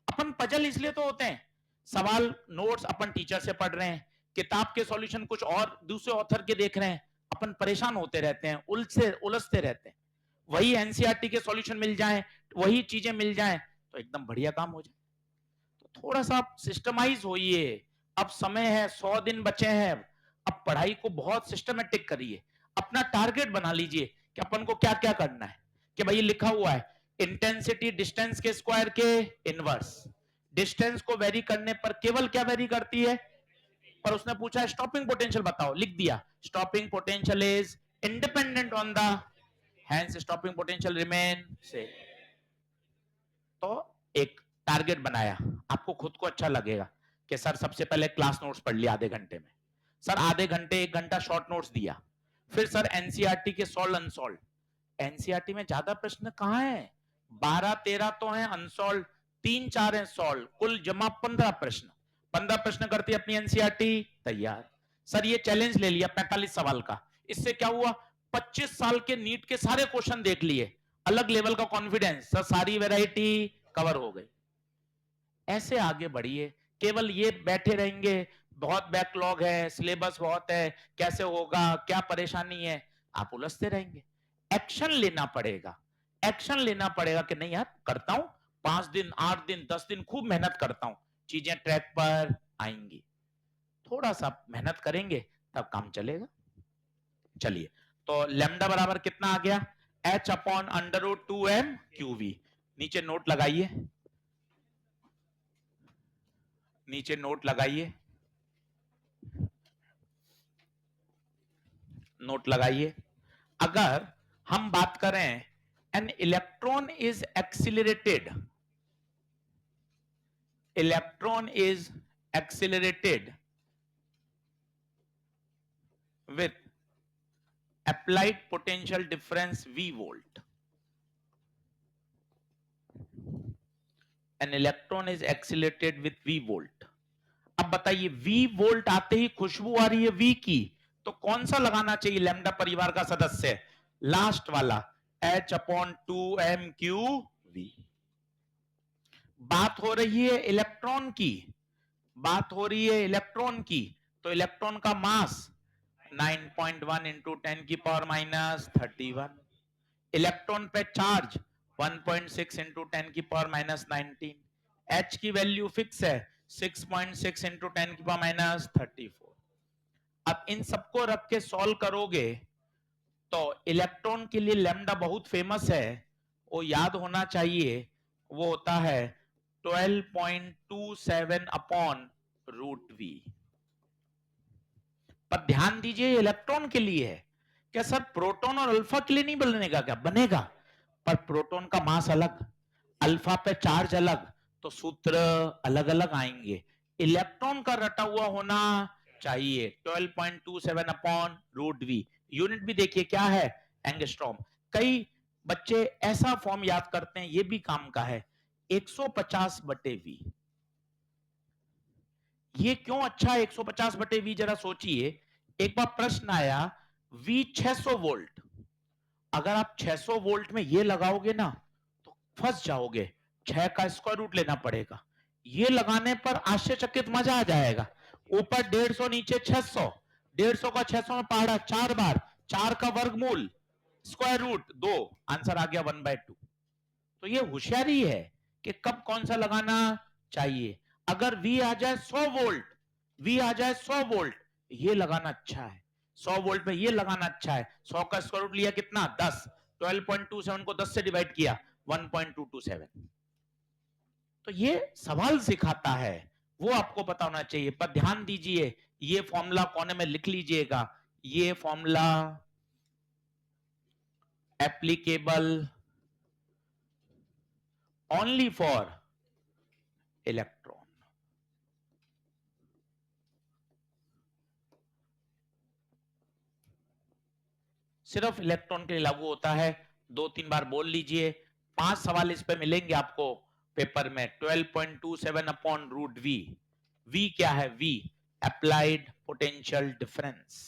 अपन पजल इसलिए तो होते हैं, सवाल नोट्स अपन टीचर से पढ़ रहे हैं, किताब के सॉल्यूशन कुछ और दूसरे ऑथर के देख रहे हैं, अपन परेशान होते रहते हैं, उलझते रहते हैं। वही एनसीईआरटी के सॉल्यूशन मिल जाए, वही चीजें मिल जाए, तो एकदम बढ़िया काम हो जाए। तो थोड़ा सा सिस्टमाइज होइए। अब समय है, 100 दिन बचे हैं, अब पढ़ाई को बहुत सिस्टमेटिक करिए। अपना टारगेट बना लीजिए कि अपन को क्या क्या करना है। कि भाई लिखा हुआ है इंटेंसिटी डिस्टेंस के स्क्वायर के इनवर्स। डिस्टेंस को वेरी करने पर केवल क्या वेरी करती है, पर उसने पूछा स्टॉपिंग पोटेंशियल बताओ, लिख दिया stopping potential is independent on the, hence stopping potential remain same. तो एक टारगेट बनाया, आपको खुद को अच्छा लगेगा कि सर सबसे पहले क्लास नोट्स पढ़ लिया आधे घंटे में, सर आधे घंटे 1 घंटा शॉर्ट नोट्स दिया, फिर सर एनसीईआरटी के सॉल्व अनसॉल्व। एनसीईआरटी में ज्यादा प्रश्न कहां है, 12-13 तो हैं अनसॉल्व, 3-4 हैं सॉल्व, कुल जमा 15 प्रश्न। 15 प्रश्न करती है अपनी एनसीईआरटी तैयार। सर ये चैलेंज ले लिया 45 सवाल का, इससे क्या हुआ, 25 साल के नीट के सारे क्वेश्चन देख लिए, अलग लेवल का कॉन्फिडेंस, सर सारी वैरायटी कवर हो गई। ऐसे आगे बढ़िए। केवल ये बैठे रहेंगे बहुत बैकलॉग है, सिलेबस बहुत है, कैसे होगा, क्या परेशानी है, आप उलझते रहेंगे। एक्शन लेना पड़ेगा, एक्शन लेना पड़ेगा कि नहीं यार करता हूं, 5 दिन 8 दिन 10 दिन खूब मेहनत करता हूं, चीजें ट्रैक पर आएंगी। थोड़ा सा मेहनत करेंगे तब काम चलेगा। चलिए, तो लेमडा बराबर कितना आ गया, H upon under root 2m QV। नीचे नोट लगाइए, नीचे नोट लगाइए, नोट लगाइए। अगर हम बात करें an electron is accelerated, electron is accelerated with applied potential difference V volt, an electron is accelerated with V volt। अब बताइए V वोल्ट आते ही खुशबू आ रही है V की, तो कौन सा लगाना चाहिए लैम्डा परिवार का सदस्य, लास्ट वाला, H अपॉन 2m/Q_V। बात हो रही है इलेक्ट्रॉन की, बात हो रही है इलेक्ट्रॉन की, तो इलेक्ट्रॉन का मास 9.1 इंटू 10⁻31। इलेक्ट्रॉन पे चार्ज 1.6 इंटू 10⁻⁻19, H की वैल्यू फिक्स है 6.6 इंटू 10⁻34। अब इन सबको रख के सॉल्व करोगे तो इलेक्ट्रॉन के लिए लैम्डा बहुत फेमस है, वो याद होना चाहिए, वो होता है 12.27 अपॉन रूट वी। पर ध्यान दीजिए इलेक्ट्रॉन के लिए है। क्या सर प्रोटॉन और अल्फा के लिए नहीं बनेगा? क्या बनेगा, पर प्रोटॉन का मास अलग, अल्फा पे चार्ज अलग, तो सूत्र अलग अलग आएंगे। इलेक्ट्रॉन का रटा हुआ होना चाहिए 12.27 अपॉन रूट वी। यूनिट भी देखिए क्या है, एंगस्ट्रॉम। कई बच्चे ऐसा फॉर्म याद करते हैं, ये भी काम का है, 150 बटे वी। ये क्यों अच्छा है 150 बटे वी, जरा सोचिए। एक बार प्रश्न आया वी 600 वोल्ट, अगर आप 600 वोल्ट में ये लगाओगे ना तो फंस जाओगे, 6 का स्क्वायर रूट लेना पड़ेगा। ये लगाने पर आश्चर्यचकित मजा आ जाएगा, ऊपर 150 नीचे 600, 150 का 600 में पहाड़ा 4 बार, 4 का वर्गमूल स्क्वायर रूट 2, आंसर आ गया 1/2। तो ये होशियारी है कि कब कौन सा लगाना चाहिए। अगर V आ जाए 100 वोल्ट, V आ जाए 100 वोल्ट, ये लगाना अच्छा है, 100 वोल्ट में ये लगाना अच्छा है। 100 का स्क्वायर रूट लिया कितना, 10, 12.27 को 10 से डिवाइड किया 1.227। तो ये सवाल सिखाता है, वो आपको पता होना चाहिए। पर ध्यान दीजिए ये फॉर्मूला कोने में लिख लीजिएगा, ये formula applicable only for electron. सिर्फ इलेक्ट्रॉन के लिए लागू होता है। 2-3 बार बोल लीजिए, 5 सवाल इस पे मिलेंगे आपको पेपर में। 12.27 अपॉन रूट वी। वी क्या है? V applied potential difference.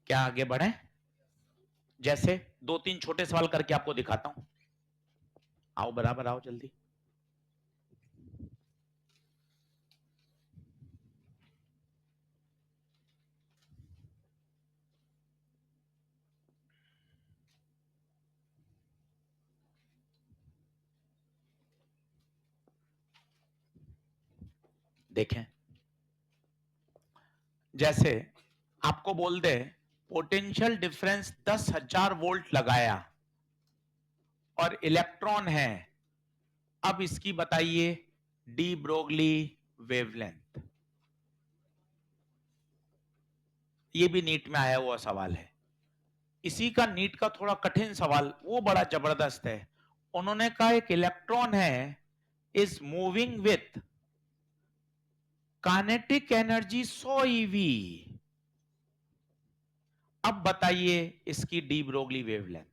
क्या आगे बढ़े? जैसे 2-3 छोटे सवाल करके आपको दिखाता हूं। आओ बराबर आओ जल्दी। देखें, जैसे आपको बोल दे पोटेंशियल डिफरेंस 10,000 वोल्ट लगाया और इलेक्ट्रॉन है, अब इसकी बताइए डी ब्रोगली वेवलेंथ। ये भी नीट में आया हुआ सवाल है। इसी का नीट का थोड़ा कठिन सवाल, वो बड़ा जबरदस्त है। उन्होंने कहा एक इलेक्ट्रॉन है is moving with kinetic energy 100 EV. अब बताइए इसकी डी ब्रोगली वेवलेंथ।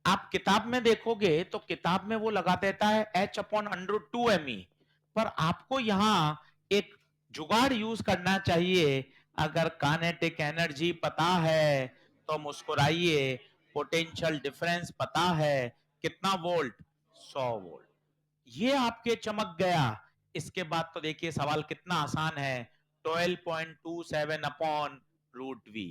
आप किताब में देखोगे तो किताब में वो लगा देता है H/√2me, पर आपको यहां एक जुगाड़ यूज करना चाहिए। अगर काइनेटिक एनर्जी पता है तो मुस्कुराइए, पोटेंशियल डिफरेंस पता है कितना वोल्ट, 100 वोल्ट। ये आपके चमक गया। इसके बाद तो देखिए सवाल कितना आसान है, 12.27 अपॉन रूट वी।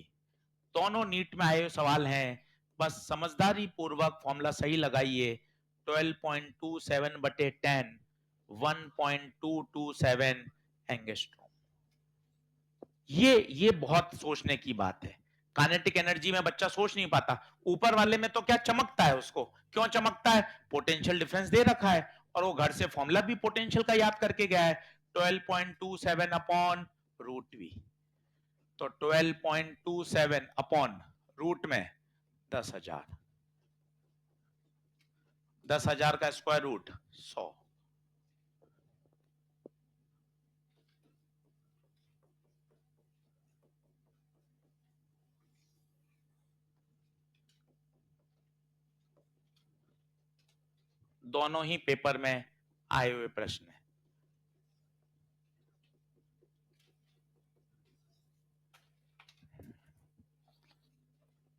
दोनों नीट में आए हुए सवाल हैं, बस समझदारी पूर्वक फॉर्मूला सही लगाइए। 12.27 बटे 10 1.227 एंगस्ट्रॉम। ये बहुत सोचने की बात है। काइनेटिक एनर्जी में बच्चा सोच नहीं पाता, ऊपर वाले में तो क्या चमकता है, उसको क्यों चमकता है, पोटेंशियल डिफरेंस दे रखा है और वो घर से फॉर्मूला भी पोटेंशियल का याद करके गया है, 12.27 अपॉन रूट वी। तो 12.27 अपॉन रूट में 10,000, 10,000 का स्क्वायर रूट 100। दोनों ही पेपर में आए हुए प्रश्न है।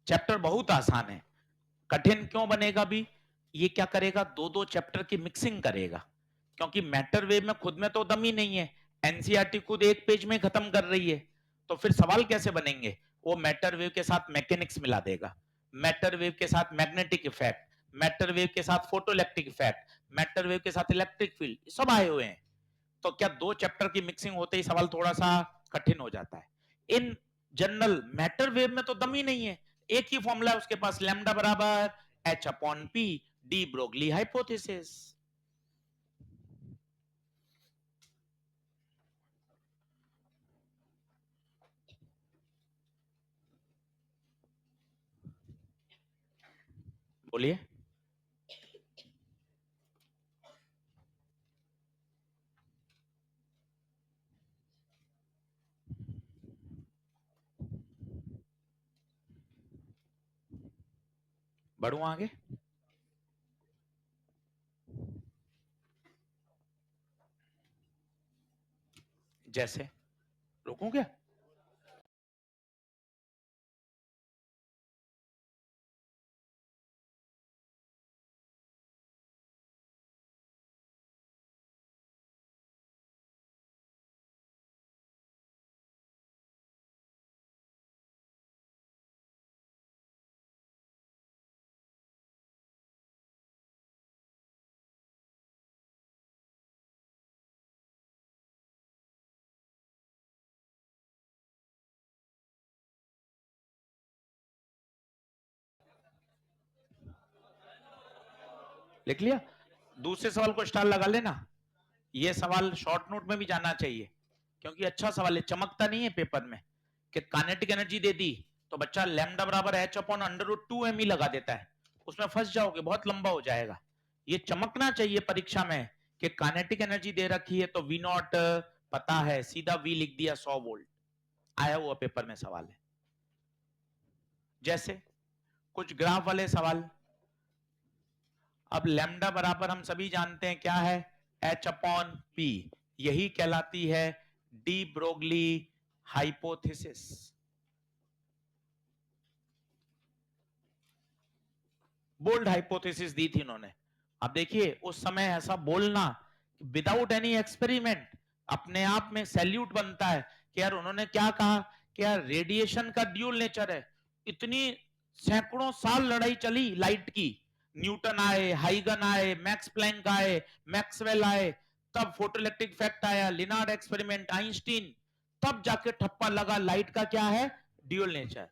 चैप्टर बहुत आसान है, कठिन क्यों बनेगा भी? ये क्या करेगा, दो दो चैप्टर की मिक्सिंग करेगा, क्योंकि मैटर वेव में खुद में तो दम ही नहीं है। एनसीईआरटी खुद एक पेज में खत्म कर रही है, तो फिर सवाल कैसे बनेंगे? वो मैटर वेव के साथ मैकेनिक्स मिला देगा, मैटर वेव के साथ मैग्नेटिक इफेक्ट, मैटर वेव के साथ फोटोइलेक्ट्रिक इफेक्ट, मैटर वेव के साथ इलेक्ट्रिक फील्ड, सब आए हुए हैं। तो क्या दो चैप्टर की मिक्सिंग होते ही सवाल थोड़ा सा कठिन हो जाता है? इन जनरल मैटर वेव में तो दम ही नहीं है, एक ही फॉर्मूला है उसके पास, लैम्डा बराबर H upon P, D Broglie hypothesis. बोलिए। बढ़ू आगे। जैसे रोकूं क्या? लिख लिया? दूसरे सवाल को स्टार लगा लेना। ये सवाल शॉर्ट नोट में भी जाना चाहिए, क्योंकि अच्छा सवाल है, चमकता नहीं है पेपर में कि काइनेटिक एनर्जी दे दी तो बच्चा लैम्डा बराबर H upon under root 2 M लगा देता है, उसमें फंस जाओगे, बहुत लंबा हो जाएगा। ये चमकना चाहिए परीक्षा में कि काइनेटिक एनर्जी दे रखी है तो वी नॉट पता है, सीधा वी लिख दिया 100 वोल्ट, आया हुआ पेपर में सवाल है। जैसे कुछ ग्राफ वाले सवाल, अब लैम्डा बराबर हम सभी जानते हैं क्या है, एच अपॉन पी, यही कहलाती है de Broglie hypothesis. Bold hypothesis दी थी उन्होंने। अब देखिए उस समय ऐसा बोलना विदाउट एनी एक्सपेरिमेंट अपने आप में सैल्यूट बनता है कि यार उन्होंने क्या कहा कि यार रेडिएशन का ड्यूल नेचर है। इतनी सैकड़ों साल लड़ाई चली लाइट की, न्यूटन आए, हाइगन आए, मैक्स प्लैंक आए, मैक्सवेल आए, तब फोटोइलेक्ट्रिक इफेक्ट आया, लिनार्ड एक्सपेरिमेंट, आइंस्टीन, तब जाके ठप्पा लगा लाइट का क्या है, ड्यूल नेचर।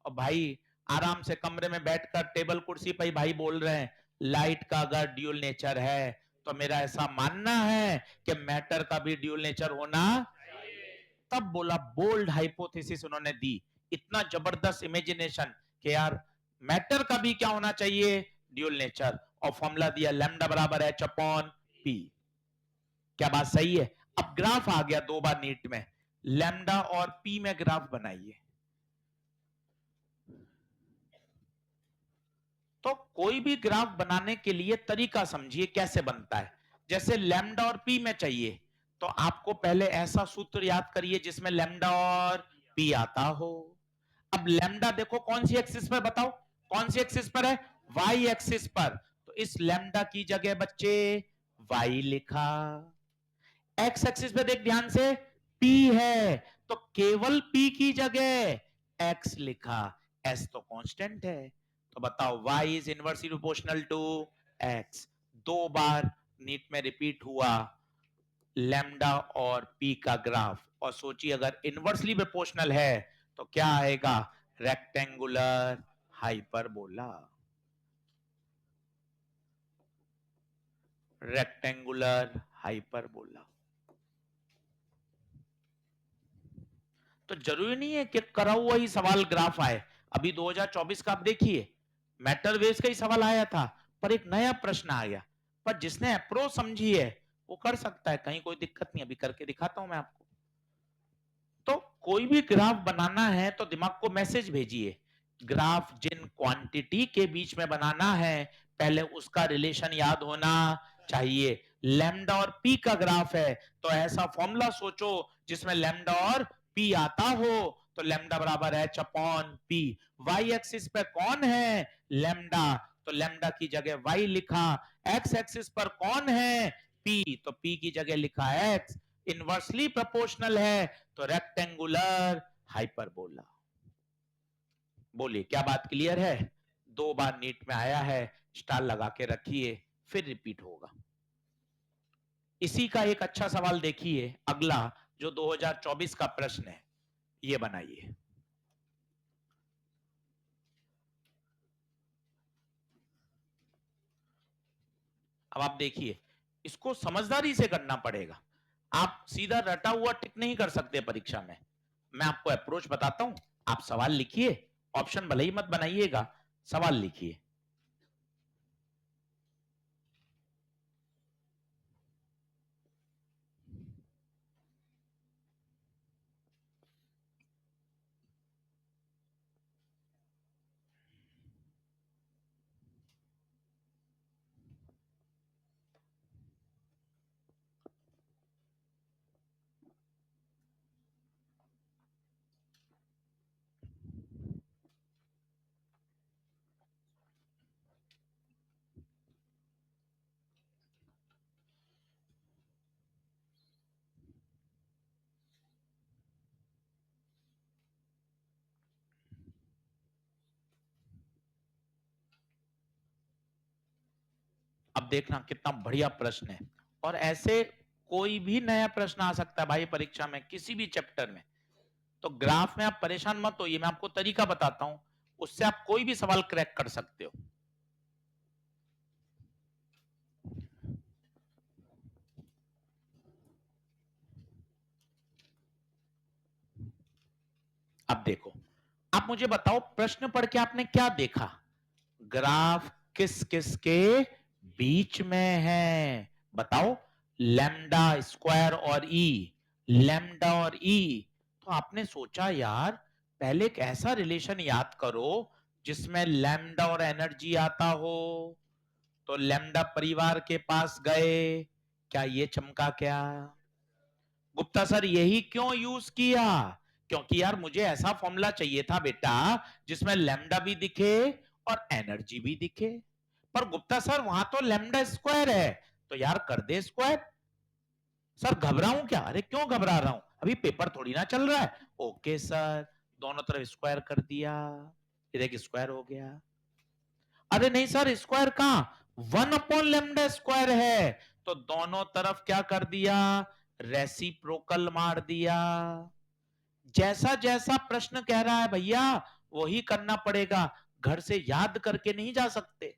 और भाई आराम से कमरे में बैठकर टेबल कुर्सी पर ही भाई बोल रहे हैं लाइट का अगर ड्यूल नेचर है तो मेरा ऐसा मानना है कि मैटर का भी ड्यूल नेचर होना। तब बोला बोल्ड हाइपोथेसिस उन्होंने दी, इतना जबरदस्त इमेजिनेशन कि यार मैटर का भी क्या होना चाहिए, ड्यूल नेचर, और फॉर्मूला दिया लैम्डा बराबर एच अपॉन पी। क्या बात सही है? अब ग्राफ आ गया 2 बार नीट में, लैम्डा और पी में ग्राफ बनाइए। तो कोई भी ग्राफ बनाने के लिए तरीका समझिए कैसे बनता है। जैसे लैम्डा और पी में चाहिए तो आपको पहले ऐसा सूत्र याद करिए जिसमें लैम्डा और पी आता हो। अब लैम्डा देखो कौन सी एक्सिस पर, बताओ कौन सी एक्सिस पर है, वाई एक्सिस पर, तो इस लैम्डा की जगह बच्चे वाई लिखा। एक्स एक्सिस पे देख ध्यान से, P है तो केवल P की जगह X लिखा, S तो कांस्टेंट है, तो बताओ Y is inversely proportional to X। 2 बार नीट में रिपीट हुआ लैम्डा और P का ग्राफ, और सोचिए अगर इनवर्सली प्रोपोर्शनल है तो क्या आएगा, रेक्टेंगुलर हाइपरबोला। Rectangular hyperbola. तो जरूरी नहीं है कि करा हुआ ही सवाल ग्राफ आए। अभी 2024 का आप देखिए मैटर वेव्स का ही सवाल आया था, पर एक नया प्रश्न आ गया, पर जिसने अप्रोच समझी है वो कर सकता है, कहीं कोई दिक्कत नहीं, अभी करके दिखाता हूं मैं आपको। तो कोई भी ग्राफ बनाना है तो दिमाग को मैसेज भेजिए, ग्राफ जिन क्वांटिटी के बीच में बनाना है पहले उसका रिलेशन याद होना चाहिए। लैम्डा और पी का ग्राफ है तो ऐसा फॉर्मूला सोचो जिसमें लैम्डा और पी आता हो, तो लैम्डा बराबर है H upon P. Y axis पे कौन है, लैम्डा, तो लैम्डा की जगह वाई लिखा। एक्स एक्सिस पर कौन है, पी, तो पी की जगह लिखा एक्स। इनवर्सली प्रोपोर्शनल है तो रेक्टेंगुलर हाइपरबोला। बोलिए क्या बात क्लियर है? 2 बार नीट में आया है, स्टार लगा के रखिए, फिर रिपीट होगा। इसी का एक अच्छा सवाल देखिए अगला, जो 2024 का प्रश्न है, ये बनाइए। अब आप देखिए, इसको समझदारी से करना पड़ेगा। आप सीधा रटा हुआ टिक नहीं कर सकते परीक्षा में। मैं आपको अप्रोच बताता हूं, आप सवाल लिखिए, ऑप्शन भले ही मत बनाइएगा, सवाल लिखिए। अब देखना कितना बढ़िया प्रश्न है, और ऐसे कोई भी नया प्रश्न आ सकता है भाई परीक्षा में किसी भी चैप्टर में। तो ग्राफ में आप परेशान मत होइए, मैं आपको तरीका बताता हूं, उससे आप कोई भी सवाल क्रैक कर सकते हो। अब देखो, आप मुझे बताओ प्रश्न पढ़ के आपने क्या देखा? ग्राफ किस किस के बीच में है? बताओ। लैम्डा स्क्वायर और ई, लैम्डा और ई। तो आपने सोचा यार, पहले एक ऐसा रिलेशन याद करो जिसमें लैम्डा और एनर्जी आता हो। तो लैम्डा परिवार के पास गए, क्या ये चमका क्या? गुप्ता सर यही क्यों यूज किया? क्योंकि यार मुझे ऐसा फॉर्मूला चाहिए था बेटा जिसमें लैम्डा भी दिखे और एनर्जी भी दिखे। पर गुप्ता सर वहां तो लैम्डा स्क्वायर है, तो यार कर दे स्क्वायर। सर घबराऊं क्या? अरे क्यों घबरा रहा हूं, अभी पेपर थोड़ी ना चल रहा है। ओके सर, दोनों तरफ स्क्वायर कर दिया, फिर एक स्क्वायर हो गया। अरे नहीं सर, स्क्वायर कहां, 1/लैम्डा स्क्वायर है। तो दोनों तरफ क्या कर दिया, रेसिप्रोकल मार दिया। जैसा जैसा प्रश्न कह रहा है भैया वही करना पड़ेगा, घर से याद करके नहीं जा सकते।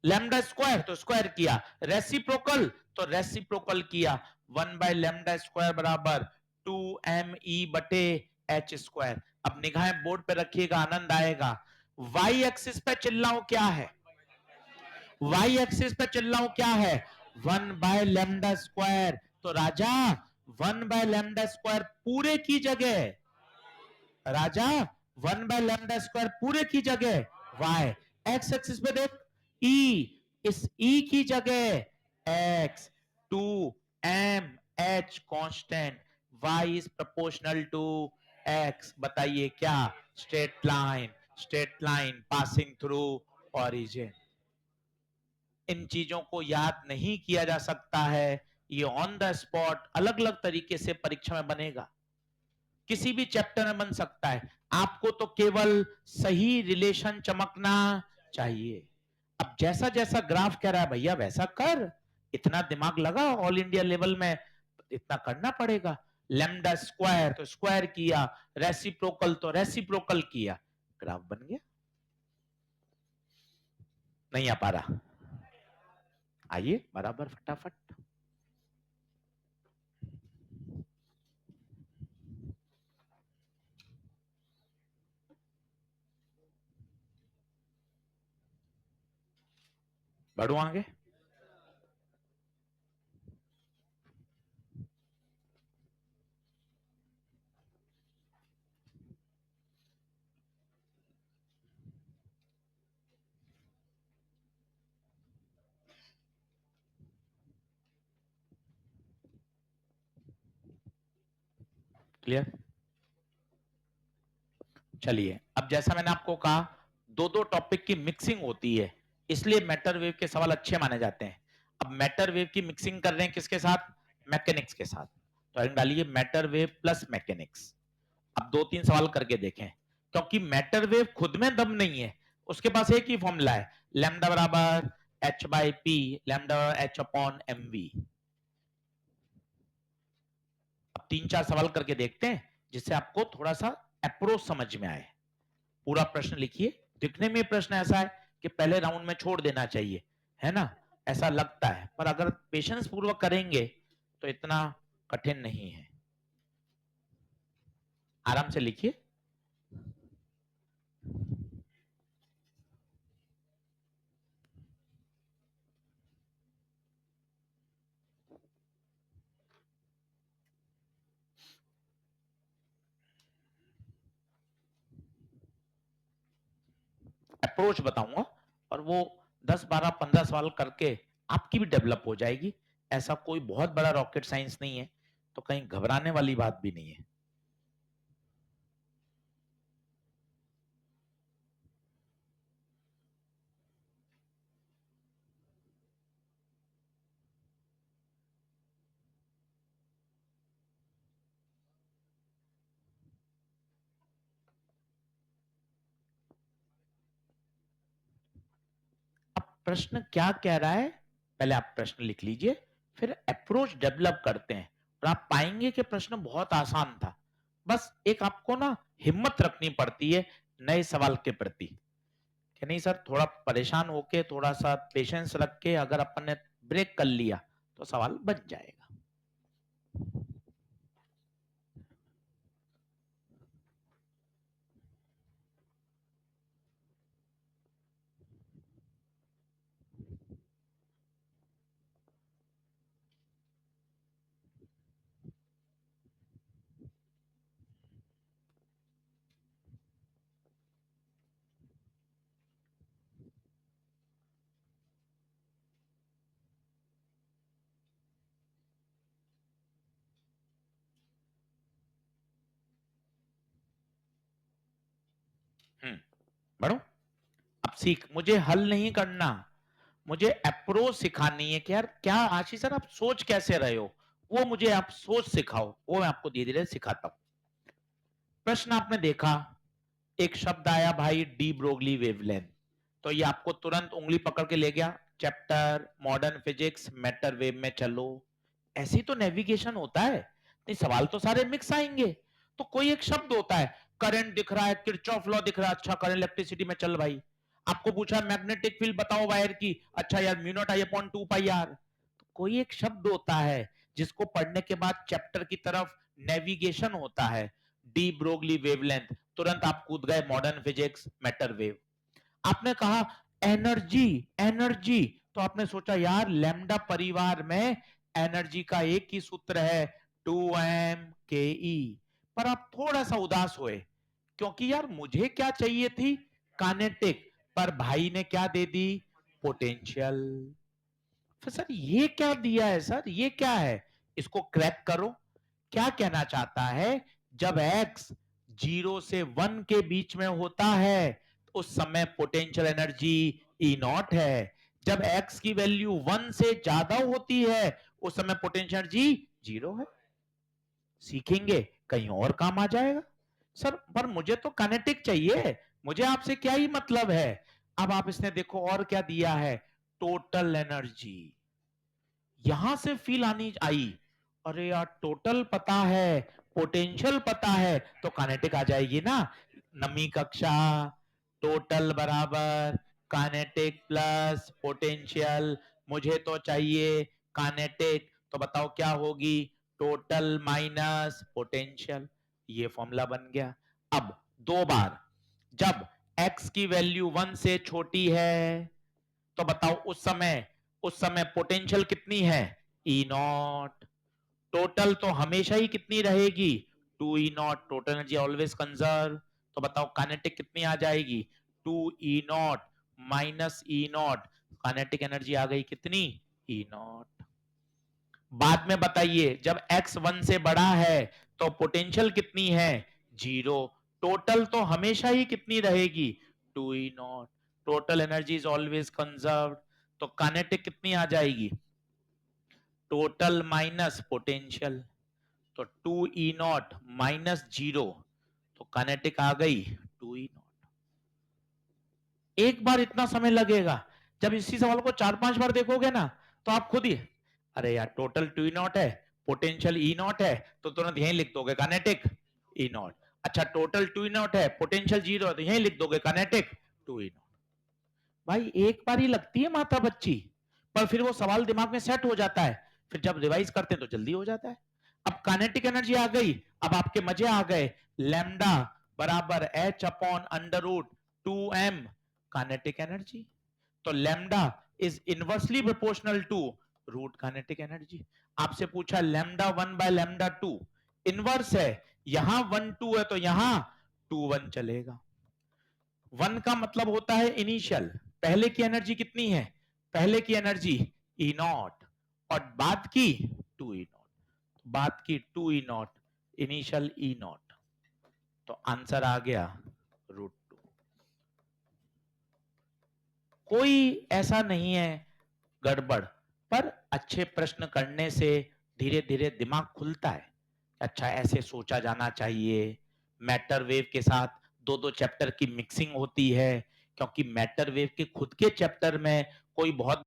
लैम्डा स्क्वायर तो स्क्वायर किया, रेसिप्रोकल तो रेसिप्रोकल किया। 1/लैम्डा स्क्वायर बराबर 2me/h²। अब निगाहें बोर्ड पे रखिएगा, आनंद आएगा। वाई एक्सिस पे चिल्लाओ क्या है? वाई एक्सिस पे चिल्लाओ क्या है? 1/लैम्डा स्क्वायर। तो राजा 1/लैम्डा स्क्वायर पूरे की जगह, राजा 1/लैम्डा स्क्वायर पूरे की जगह y। एक्स एक्सिस पे देख, e, इस e की जगह x, 2m/h constant, y is proportional to x। बताइए क्या? Straight line, straight line passing through origin. इन चीजों को याद नहीं किया जा सकता है, ये ऑन द स्पॉट अलग अलग तरीके से परीक्षा में बनेगा, किसी भी चैप्टर में बन सकता है। आपको तो केवल सही रिलेशन चमकना चाहिए। अब जैसा जैसा ग्राफ कह रहा है भैया वैसा कर, इतना दिमाग लगा, ऑल इंडिया लेवल में इतना करना पड़ेगा। लैम्डा स्क्वायर तो स्क्वायर किया, रेसिप्रोकल तो रेसिप्रोकल किया, ग्राफ बन गया। नहीं आ पा रहा? आइए बराबर फटाफट। बढ़ो आगे। क्लियर? चलिए, अब जैसा मैंने आपको कहा, दो दो टॉपिक की मिक्सिंग होती है, इसलिए मैटर वेव के सवाल अच्छे माने जाते हैं। अब मैटर वेव की मिक्सिंग कर रहे हैं किसके साथ? मैकेनिक्स के साथ। तो डालिए मैटर वेव प्लस मैकेनिक्स। अब 2-3 सवाल करके देखें, क्योंकि मैटर वेव खुद में दम नहीं है, उसके पास एक ही फॉर्मूला है, लैम्डा बराबर h by P, lambda h upon M V. अब 3-4 सवाल करके देखते हैं जिससे आपको थोड़ा सा अप्रोच समझ में आए। पूरा प्रश्न लिखिए। दिखने में प्रश्न ऐसा है कि पहले राउंड में छोड़ देना चाहिए, है ना, ऐसा लगता है, पर अगर पेशेंस पूर्वक करेंगे तो इतना कठिन नहीं है। आराम से लिखिए। अप्रोच बताऊंगा और वो 10, 12, 15 सवाल करके आपकी भी डेवलप हो जाएगी। ऐसा कोई बहुत बड़ा रॉकेट साइंस नहीं है, तो कहीं घबराने वाली बात भी नहीं है। अब प्रश्न क्या कह रहा है, पहले आप प्रश्न लिख लीजिए, फिर अप्रोच डेवलप करते हैं और आप पाएंगे कि प्रश्न बहुत आसान था। बस एक आपको ना हिम्मत रखनी पड़ती है नए सवाल के प्रति, कि नहीं सर, थोड़ा परेशान होके, थोड़ा सा पेशेंस रख के अगर अपन ने ब्रेक कर लिया तो सवाल बन जाएगा। बढ़ो। अब सीख, मुझे हल नहीं करना, मुझे अप्रोच सिखानी है कि यार क्या आशीष सर आप सोच कैसे रहे हो, वो मुझे आप सोच सिखाओ, वो मैं आपको धीरे धीरे सिखाता हूं। प्रश्न आपने देखा, एक शब्द आया भाई डी ब्रोगली वेवलेंथ, तो ये आपको तुरंत उंगली पकड़ के ले गया chapter modern physics matter wave में, चलो ऐसी तो नेविगेशन होता है, नहीं सवाल तो सारे मिक्स आएंगे। तो कोई एक शब्द होता है, करंट दिख रहा है, किरचॉफ लॉ दिख रहा है, अच्छा करंट इलेक्ट्रिसिटी में चल भाई। आपको पूछा मैग्नेटिक फील्ड बताओ वायर की, अच्छा यार mu naught I upon 2 pi R. तो कोई एक शब्द होता है जिसको पढ़ने के बाद चैप्टर की तरफ नेविगेशन होता है, डी ब्रोगली वेवलेंथ, तुरंत आप कूद गए मॉडर्न फिजिक्स मैटर वेव। आपने कहा एनर्जी, एनर्जी, तो आपने सोचा यार लैम्डा परिवार में एनर्जी का एक ही सूत्र है 2m ke। पर आप थोड़ा सा उदास हुए, क्योंकि यार मुझे क्या चाहिए थी, कानेटिक, पर भाई ने क्या दे दी, पोटेंशियल। फिर सर ये क्या दिया है, सर ये क्या है, इसको क्रैक करो। क्या कहना चाहता है, जब x 0 से 1 के बीच में होता है तो उस समय पोटेंशियल एनर्जी ई नॉट है, जब x की वैल्यू 1 से ज्यादा होती है उस समय पोटेंशियल एनर्जी 0 है। सीखेंगे कहीं और काम आ जाएगा। सर पर मुझे तो काइनेटिक चाहिए, मुझे आपसे क्या ही मतलब है। अब आप इसने देखो और क्या दिया है, टोटल एनर्जी, यहां से फील आनी आई, अरे यार टोटल पता है, पोटेंशियल पता है, तो काइनेटिक आ जाएगी ना। नमी कक्षा, टोटल बराबर काइनेटिक प्लस पोटेंशियल, मुझे तो चाहिए काइनेटिक, तो बताओ क्या होगी, टोटल माइनस पोटेंशियल, ये फॉर्मूला बन गया। अब दो बार, जब x की वैल्यू 1 से छोटी है तो बताओ उस समय पोटेंशियल कितनी है, ई नॉट। टोटल तो हमेशा ही कितनी रहेगी, 2 e naught, total energy always conserve. तो बताओ काइनेटिक कितनी आ जाएगी, 2 e naught minus e naught, kinetic energy आ गई कितनी, ई नॉट। बाद में बताइए जब x 1 से बड़ा है तो पोटेंशियल कितनी है, 0। टोटल तो हमेशा ही कितनी रहेगी, 2 e naught, total energy is always conserved, तो काइनेटिक कितनी आ जाएगी, टोटल माइनस पोटेंशियल। तो 2E0 माइनस 0, तो काइनेटिक आ गई 2E0। एक बार इतना समय लगेगा, जब इसी सवाल को 4-5 बार देखोगे ना तो आप खुद ही, अरे यार टोटल 2E0 है, पोटेंशियल E0 है, तो तुरंत यहीं लिख दोगे काइनेटिक E0। अच्छा टोटल 2E0 है, पोटेंशियल 0 है, तो यहीं लिख दोगे काइनेटिक 2E0। भाई एक बार ही लगती है माता बच्ची, पर फिर वो सवाल दिमाग में सेट हो जाता है, फिर जब रिवाइज करते हैं तो जल्दी हो जाता है। अब काइनेटिक एनर्जी आ गई, अब आपके मजे आ गए। लैम्डा बराबर H upon under root 2m kinetic energy. तो lambda is inversely proportional to root kinetic energy. आपसे पूछा लैम्डा 1 बाय लैम्डा 2, इनवर्स है, यहां 1 2 है तो यहां 2 1 चलेगा। 1 का मतलब होता है इनिशियल, पहले की एनर्जी कितनी है, पहले की एनर्जी ई नॉट, और बाद की 2E0, बाद की 2E0, इनिशियल E0, तो आंसर आ गया √2। कोई ऐसा नहीं है गड़बड़, पर अच्छे प्रश्न करने से धीरे धीरे दिमाग खुलता है। अच्छा ऐसे सोचा जाना चाहिए। मैटर वेव के साथ दो दो चैप्टर की मिक्सिंग होती है, क्योंकि मैटर वेव के खुद के चैप्टर में कोई बहुत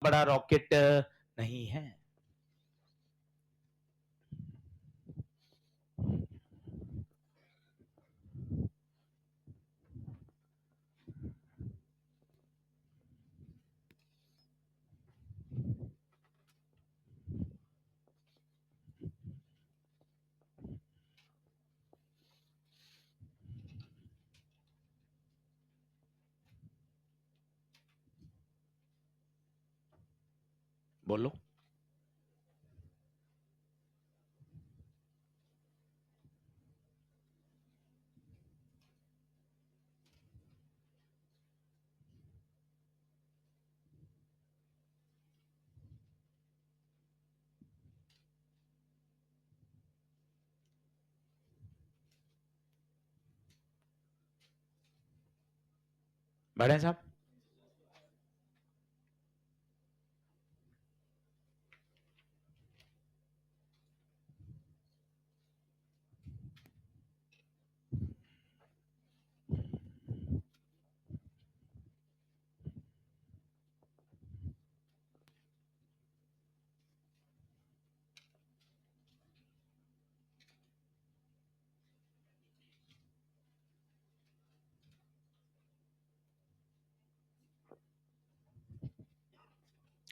बड़ा रॉकेट नहीं है। बोलो। बड़े साहब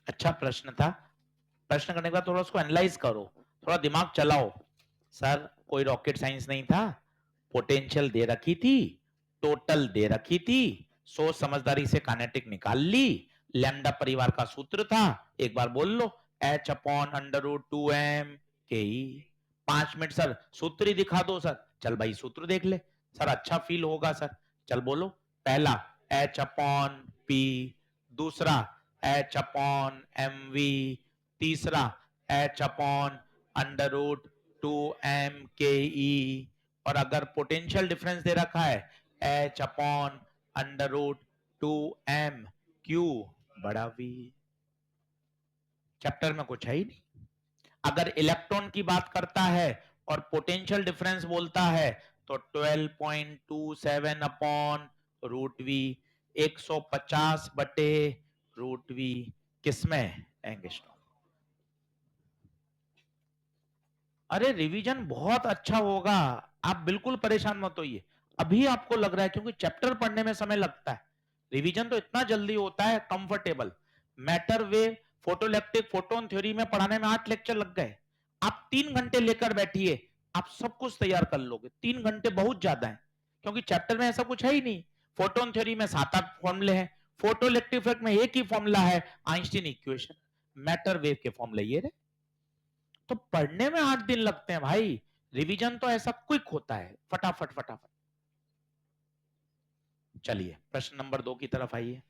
अच्छा प्रश्न था, प्रश्न करने के बाद थोड़ा उसको एनालाइज करो, थोड़ा दिमाग चलाओ। सर कोई रॉकेट साइंस नहीं था, पोटेंशियल दे रखी थी, टोटल दे रखी थी, सोच समझदारी से काइनेटिक निकाल ली, लैम्डा परिवार का सूत्र था, एक बार बोल लो, h upon under root 2m के ई। 5 मिनट सर सूत्र ही दिखा दो सर, चल भाई सूत्र देख ले सर, अच्छा फील होगा सर। चल बोलो। पहला एच अपॉन पी, दूसरा एच अपॉन एम वी, तीसरा H upon under root 2m के ई, और अगर पोटेंशियल डिफरेंस दे रखा है H upon under root 2m Q बड़ा वी। चैप्टर में कुछ है ही नहीं। अगर इलेक्ट्रॉन की बात करता है और पोटेंशियल डिफरेंस बोलता है तो 12.27 अपॉन रूट वी, 150 बटे रूट वी, किसमें एंगस्ट्रॉम। अरे रिवीजन बहुत अच्छा होगा, आप बिल्कुल परेशान मत होइए। अभी आपको लग रहा है क्योंकि चैप्टर पढ़ने में समय लगता है, रिवीजन तो इतना जल्दी होता है, comfortable. Matter wave, photoelectric, photon theory में पढ़ाने में 8 लेक्चर लग गए। आप 3 घंटे लेकर बैठिए, आप सब कुछ तैयार कर लोगे। 3 घंटे बहुत ज्यादा है, क्योंकि चैप्टर में ऐसा कुछ है ही नहीं। फोटोन थ्योरी में 7-8 फॉर्मूले हैं, फोटोइलेक्ट्रिक इफेक्ट में एक ही फॉर्मूला है, आइंस्टीन इक्वेशन। मैटर वेव के फॉर्मूले ये रहे। तो पढ़ने में 8 दिन लगते हैं भाई, रिवीजन तो ऐसा क्विक होता है, फटाफट फटाफट। चलिए प्रश्न नंबर 2 की तरफ आइए।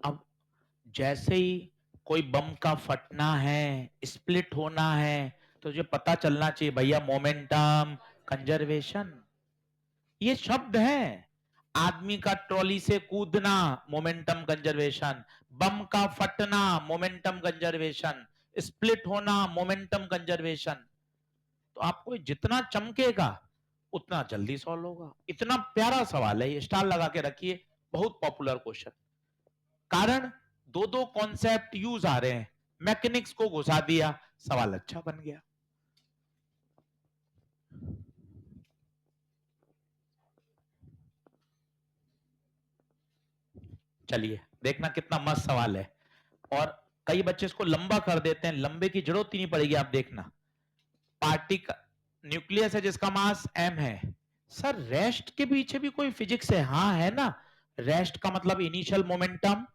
अब जैसे ही कोई बम का फटना है, स्प्लिट होना है, तो तुझे पता चलना चाहिए भैया, मोमेंटम कंजर्वेशन। ये शब्द हैं। आदमी का ट्रॉली से कूदना, मोमेंटम कंजर्वेशन। बम का फटना, मोमेंटम कंजर्वेशन। स्प्लिट होना, मोमेंटम कंजर्वेशन। तो आपको जितना चमकेगा उतना जल्दी सॉल्व होगा। इतना प्यारा सवाल है ये, स्टार लगा के रखिए, बहुत पॉपुलर क्वेश्चन। कारण दो दो कॉन्सेप्ट यूज आ रहे हैं, मैकेनिक्स को घुसा दिया, सवाल अच्छा बन गया। चलिए देखना कितना मस्त सवाल है। और कई बच्चे इसको लंबा कर देते हैं, लंबे की जरूरत ही नहीं पड़ेगी, आप देखना। पार्टिकल, न्यूक्लियस है जिसका मास m है। सर रेस्ट के पीछे भी कोई फिजिक्स है? हाँ है ना। रेस्ट का मतलब इनिशियल मोमेंटम,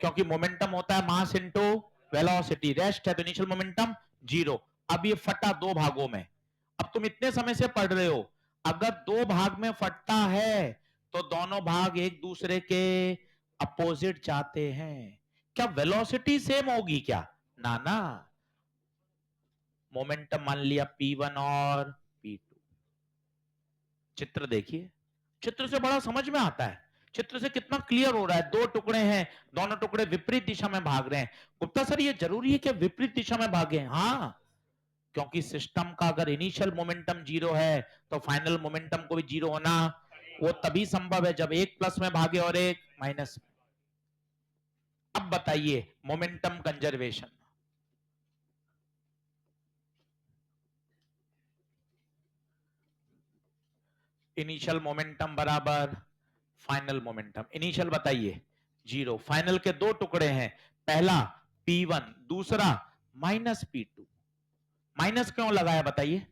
क्योंकि मोमेंटम होता है मास इनटू वेलोसिटी। रेस्ट है तो इनिशियल मोमेंटम 0। अब ये फटा 2 भागों में। अब तुम इतने समय से पढ़ रहे हो, अगर 2 भाग में फटता है तो दोनों भाग एक दूसरे के अपोजिट जाते हैं। क्या वेलोसिटी सेम होगी क्या? ना ना। मोमेंटम मान लिया P1 और P2। चित्र देखिए, चित्र से बड़ा समझ में आता है। चित्र से कितना क्लियर हो रहा है। 2 टुकड़े हैं, दोनों टुकड़े विपरीत दिशा में भाग रहे हैं। गुप्ता सर ये जरूरी है कि विपरीत दिशा में भागे? हाँ, क्योंकि सिस्टम का अगर इनिशियल मोमेंटम 0 है तो फाइनल मोमेंटम को भी 0 होना वो तभी संभव है जब एक प्लस में भागे और एक माइनस में। अब बताइए मोमेंटम कंजर्वेशन। इनिशियल मोमेंटम बराबर फाइनल मोमेंटम। इनिशियल बताइए 0, फाइनल के 2 टुकड़े हैं, पहला P1, दूसरा माइनस P2। माइनस क्यों लगाया बताइए?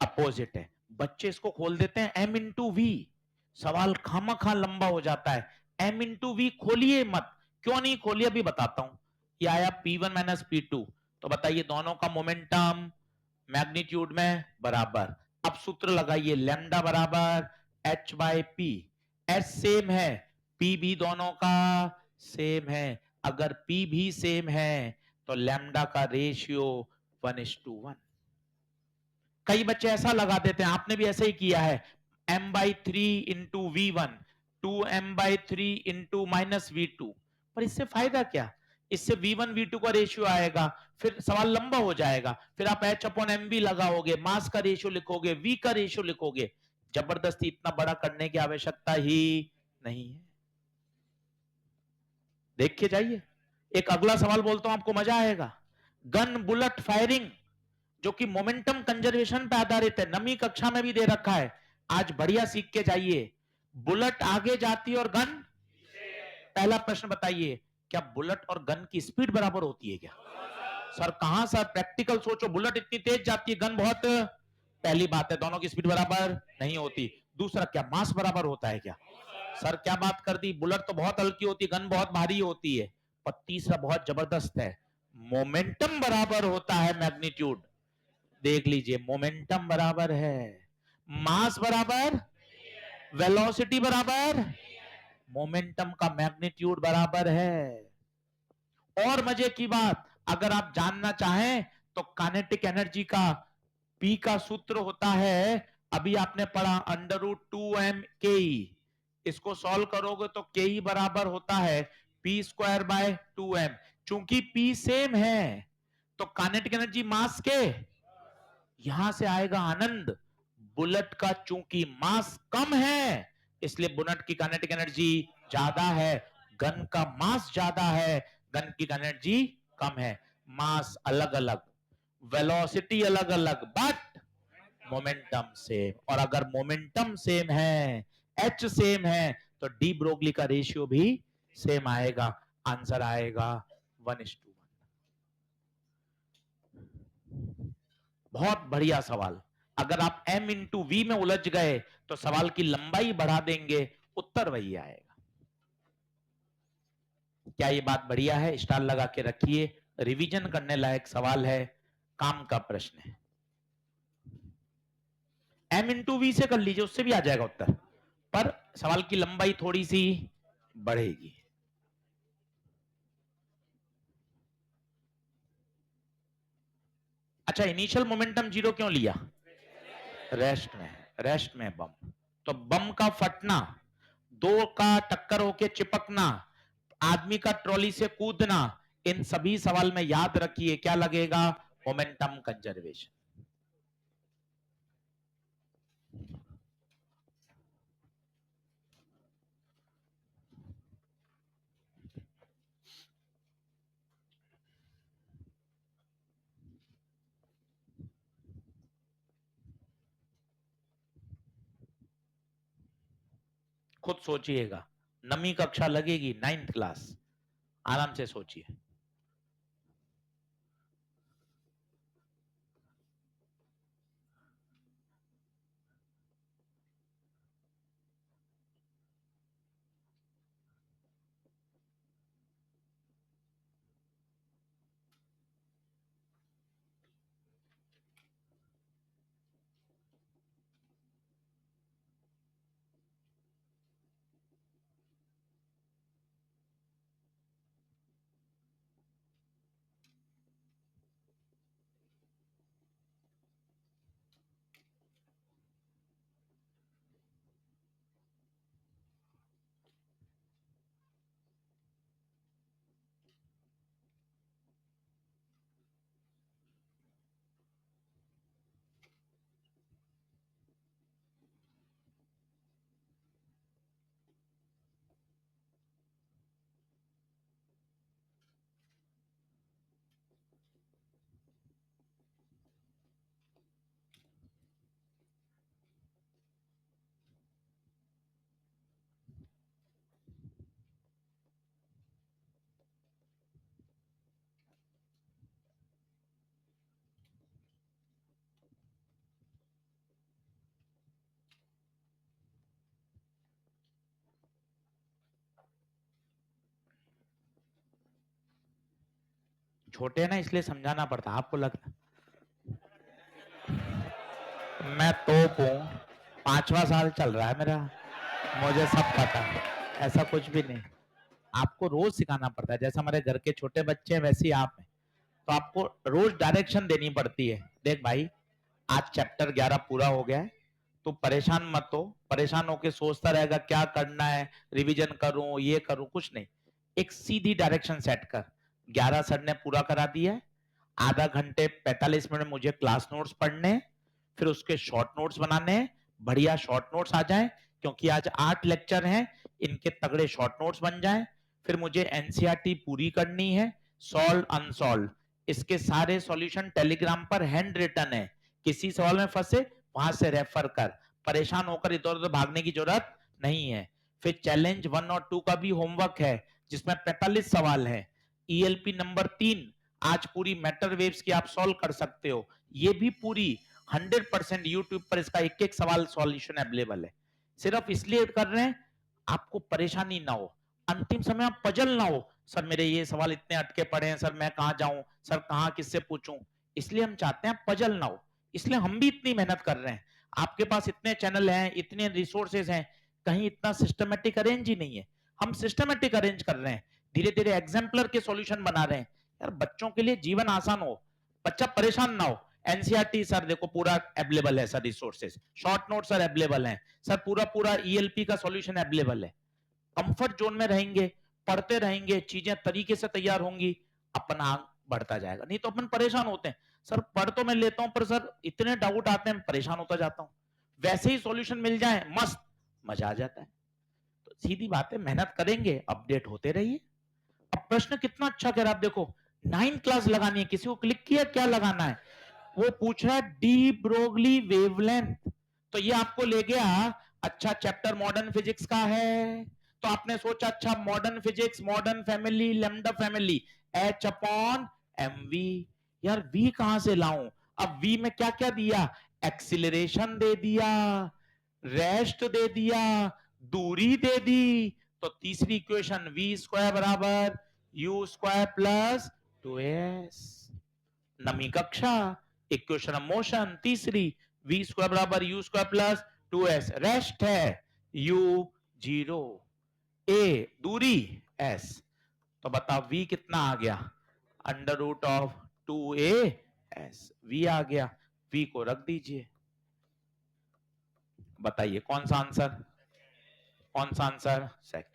अपोजिट है। बच्चे इसको खोल देते हैं m इंटू वी, सवाल खामखा लंबा हो जाता है। m इंटू वी खोलिए मत। क्यों नहीं खोलिए अभी बताता हूं। ये आया P1 माइनस P2, तो बताइए दोनों का मोमेंटम मैग्नीट्यूड में बराबर। अब सूत्र लगाइए, लैम्डा बराबर h by P. H same है, पी भी दोनों का सेम है। अगर पी भी सेम है तो लैम्डा का रेशियो 1:1। कई बच्चे ऐसा लगा देते हैं, आपने भी ऐसे ही किया है, m/3 into V1, 2m/3 into minus V2। पर इससे फायदा क्या? इससे V1 V2 का रेशियो आएगा, फिर सवाल लंबा हो जाएगा। फिर आप H/mv लगाओगे, मास का रेशियो लिखोगे, V का रेशियो लिखोगे। जबरदस्ती इतना बड़ा करने की आवश्यकता ही नहीं है। देख के जाइए। एक अगला सवाल बोलता हूं, आपको मजा आएगा। गन बुलेट फायरिंग, जो कि मोमेंटम कंजर्वेशन पे आधारित है, नवी कक्षा में भी दे रखा है। आज बढ़िया सीख के जाइए। बुलेट आगे जाती और गन पहला प्रश्न बताइए, क्या बुलेट और गन की स्पीड बराबर होती है क्या? सर कहां सर, प्रैक्टिकल सोचो, बुलेट इतनी तेज जाती है, गन बहुत, पहली बात है दोनों की स्पीड बराबर नहीं होती। दूसरा, क्या मास बराबर होता है क्या? सर क्या बात कर दी, बुलेट तो बहुत हल्की होती है, गन बहुत भारी होती है। और तीसरा बहुत जबरदस्त है, मोमेंटम बराबर होता है, मैग्नीट्यूड। देख लीजिए, मोमेंटम बराबर है, मास बराबर, वेलोसिटी बराबर, मोमेंटम का मैग्नीट्यूड बराबर है। और मजे की बात, अगर आप जानना चाहें तो काइनेटिक एनर्जी का पी का सूत्र होता है, अभी आपने पढ़ा, अंडर रूट 2m ke। इसको सॉल्व करोगे तो के ही बराबर होता है पी स्क्वायर बाय 2m। चूंकि पी सेम है तो काइनेटिक एनर्जी मास के, यहां से आएगा आनंद, बुलेट का चूंकि मास कम है इसलिए बुलेट की काइनेटिक एनर्जी ज्यादा है, गन का मास ज्यादा है, गन की एनर्जी कम है। मास अलग अलग, वेलोसिटी अलग अलग, बट मोमेंटम सेम। और अगर मोमेंटम सेम है, एच सेम है, तो डी ब्रोगली का रेशियो भी सेम आएगा। आंसर आएगा 1:1। बहुत बढ़िया सवाल। अगर आप m इंटू वी में उलझ गए तो सवाल की लंबाई बढ़ा देंगे, उत्तर वही आएगा। क्या ये बात बढ़िया है? स्टार लगा के रखिए, रिवीजन करने लायक सवाल है, काम का प्रश्न है। m इंटू वी से कर लीजिए, उससे भी आ जाएगा उत्तर, पर सवाल की लंबाई थोड़ी सी बढ़ेगी। अच्छा, इनिशियल मोमेंटम जीरो क्यों लिया? रेस्ट में, रेस्ट में बम। तो बम का फटना, दो का टक्कर होके चिपकना, आदमी का ट्रॉली से कूदना, इन सभी सवाल में याद रखिए क्या लगेगा? Momentum conservation. खुद सोचिएगा, नवी कक्षा लगेगी, 9th क्लास, आराम से सोचिए। छोटे हैं ना इसलिए समझाना पड़ता, आपको लगता मैं तोप हूं, 5वां साल चल रहा है मेरा, मुझे सब पता है, ऐसा कुछ भी नहीं। आपको रोज सिखाना पड़ता है, जैसे हमारे घर के छोटे बच्चे हैं वैसे ही आप हैं, तो आपको रोज डायरेक्शन देनी पड़ती है। देख भाई, आज चैप्टर 11 पूरा हो गया है, तो परेशान मत हो, परेशान होके सोचता रहेगा क्या करना है, रिवीजन करूं ये करूं, कुछ नहीं। एक सीधी डायरेक्शन सेट कर, 11 सर ने पूरा करा दिया है, आधा घंटे 45 मिनट मुझे क्लास नोट्स पढ़ने हैं, फिर उसके शॉर्ट नोट्स बनाने हैं, बढ़िया शॉर्ट नोट्स आ जाएं, क्योंकि आज 8 लेक्चर हैं, इनके तगड़े शॉर्ट नोट्स बन जाएं। फिर मुझे एनसीईआरटी पूरी करनी है, सॉल्व अनसॉल्व, इसके सारे सॉल्यूशन टेलीग्राम पर हैंड रिटन है, किसी सवाल में फंसे वहां से रेफर कर, परेशान होकर इधर उधर भागने की जरूरत नहीं है। फिर चैलेंज 1 और 2 का भी होमवर्क है जिसमें 45 सवाल है। ईएलपी नंबर 3 आज पूरी मैटर वेव्स की आप सॉल्व कर सकते हो, ये भी पूरी 100% यूट्यूब पर इसका एक एक सवाल सॉल्यूशन अवेलेबल है। सिर्फ इसलिए कर रहे हैं आपको परेशानी ना हो, अंतिम समय आप पजल ना हो, सर मेरे ये सवाल इतने अटके पड़े हैं, सर मैं कहां जाऊं, सर कहां किससे पूछूं। इसलिए हम चाहते हैं पजल ना हो, इसलिए हम भी इतनी मेहनत कर रहे हैं। आपके पास इतने चैनल हैं, इतने रिसोर्सेज हैं, कहीं इतना सिस्टमेटिक अरेंज ही नहीं है। हम सिस्टमेटिक अरेंज कर रहे हैं, धीरे धीरे एग्जाम्पलर के सॉल्यूशन बना रहे हैं। यार बच्चों के लिए जीवन आसान हो, बच्चा परेशान ना हो। एनसीईआरटी सर देखो पूरा अवेलेबल है, sir resources, short note sir available हैं, सर पूरा पूरा ईएलपी का सॉल्यूशन अवेलेबल है। कंफर्ट जोन में रहेंगे, पढ़ते रहेंगे, चीजें तरीके से तैयार होंगी, अपना आंक बढ़ता जाएगा। नहीं तो अपन परेशान होते हैं, सर पढ़ तो मैं लेता हूं पर सर इतने डाउट आते हैं, परेशान होता जाता हूं। वैसे ही सॉल्यूशन मिल जाए मस्त, मजा आ जाता है। तो सीधी बात है, मेहनत करेंगे, अपडेट होते रहिए। अब प्रश्न कितना अच्छा कह रहा है, आप देखो 9 क्लास लगानी है, किसी को क्लिक किया क्या लगाना है, वो पूछ रहा है डी ब्रोगली वेवलेंथ। तो ये आपको ले गया, अच्छा चैप्टर मॉडर्न फिजिक्स का है, तो आपने सोचा अच्छा modern physics, modern family, lambda family, H upon M V. यार वी कहां से लाऊं, अब वी में क्या क्या दिया, एक्सिलरेशन दे दिया, रेस्ट दे दिया, दूरी दे दी। तो तीसरी इक्वेशन वी स्क्वायर बराबर यू स्क्वायर प्लस 2s। नमी कक्षा, इक्वेशन ऑफ मोशन तीसरी, वी स्क्वायर बराबर you square plus 2s। Rest है u 0, a दूरी s। तो बताओ v कितना आ गया, under root of 2a s। v आ गया, v को रख दीजिए। बताइए कौन सा आंसर, कौन सा आंसर, सेकंड।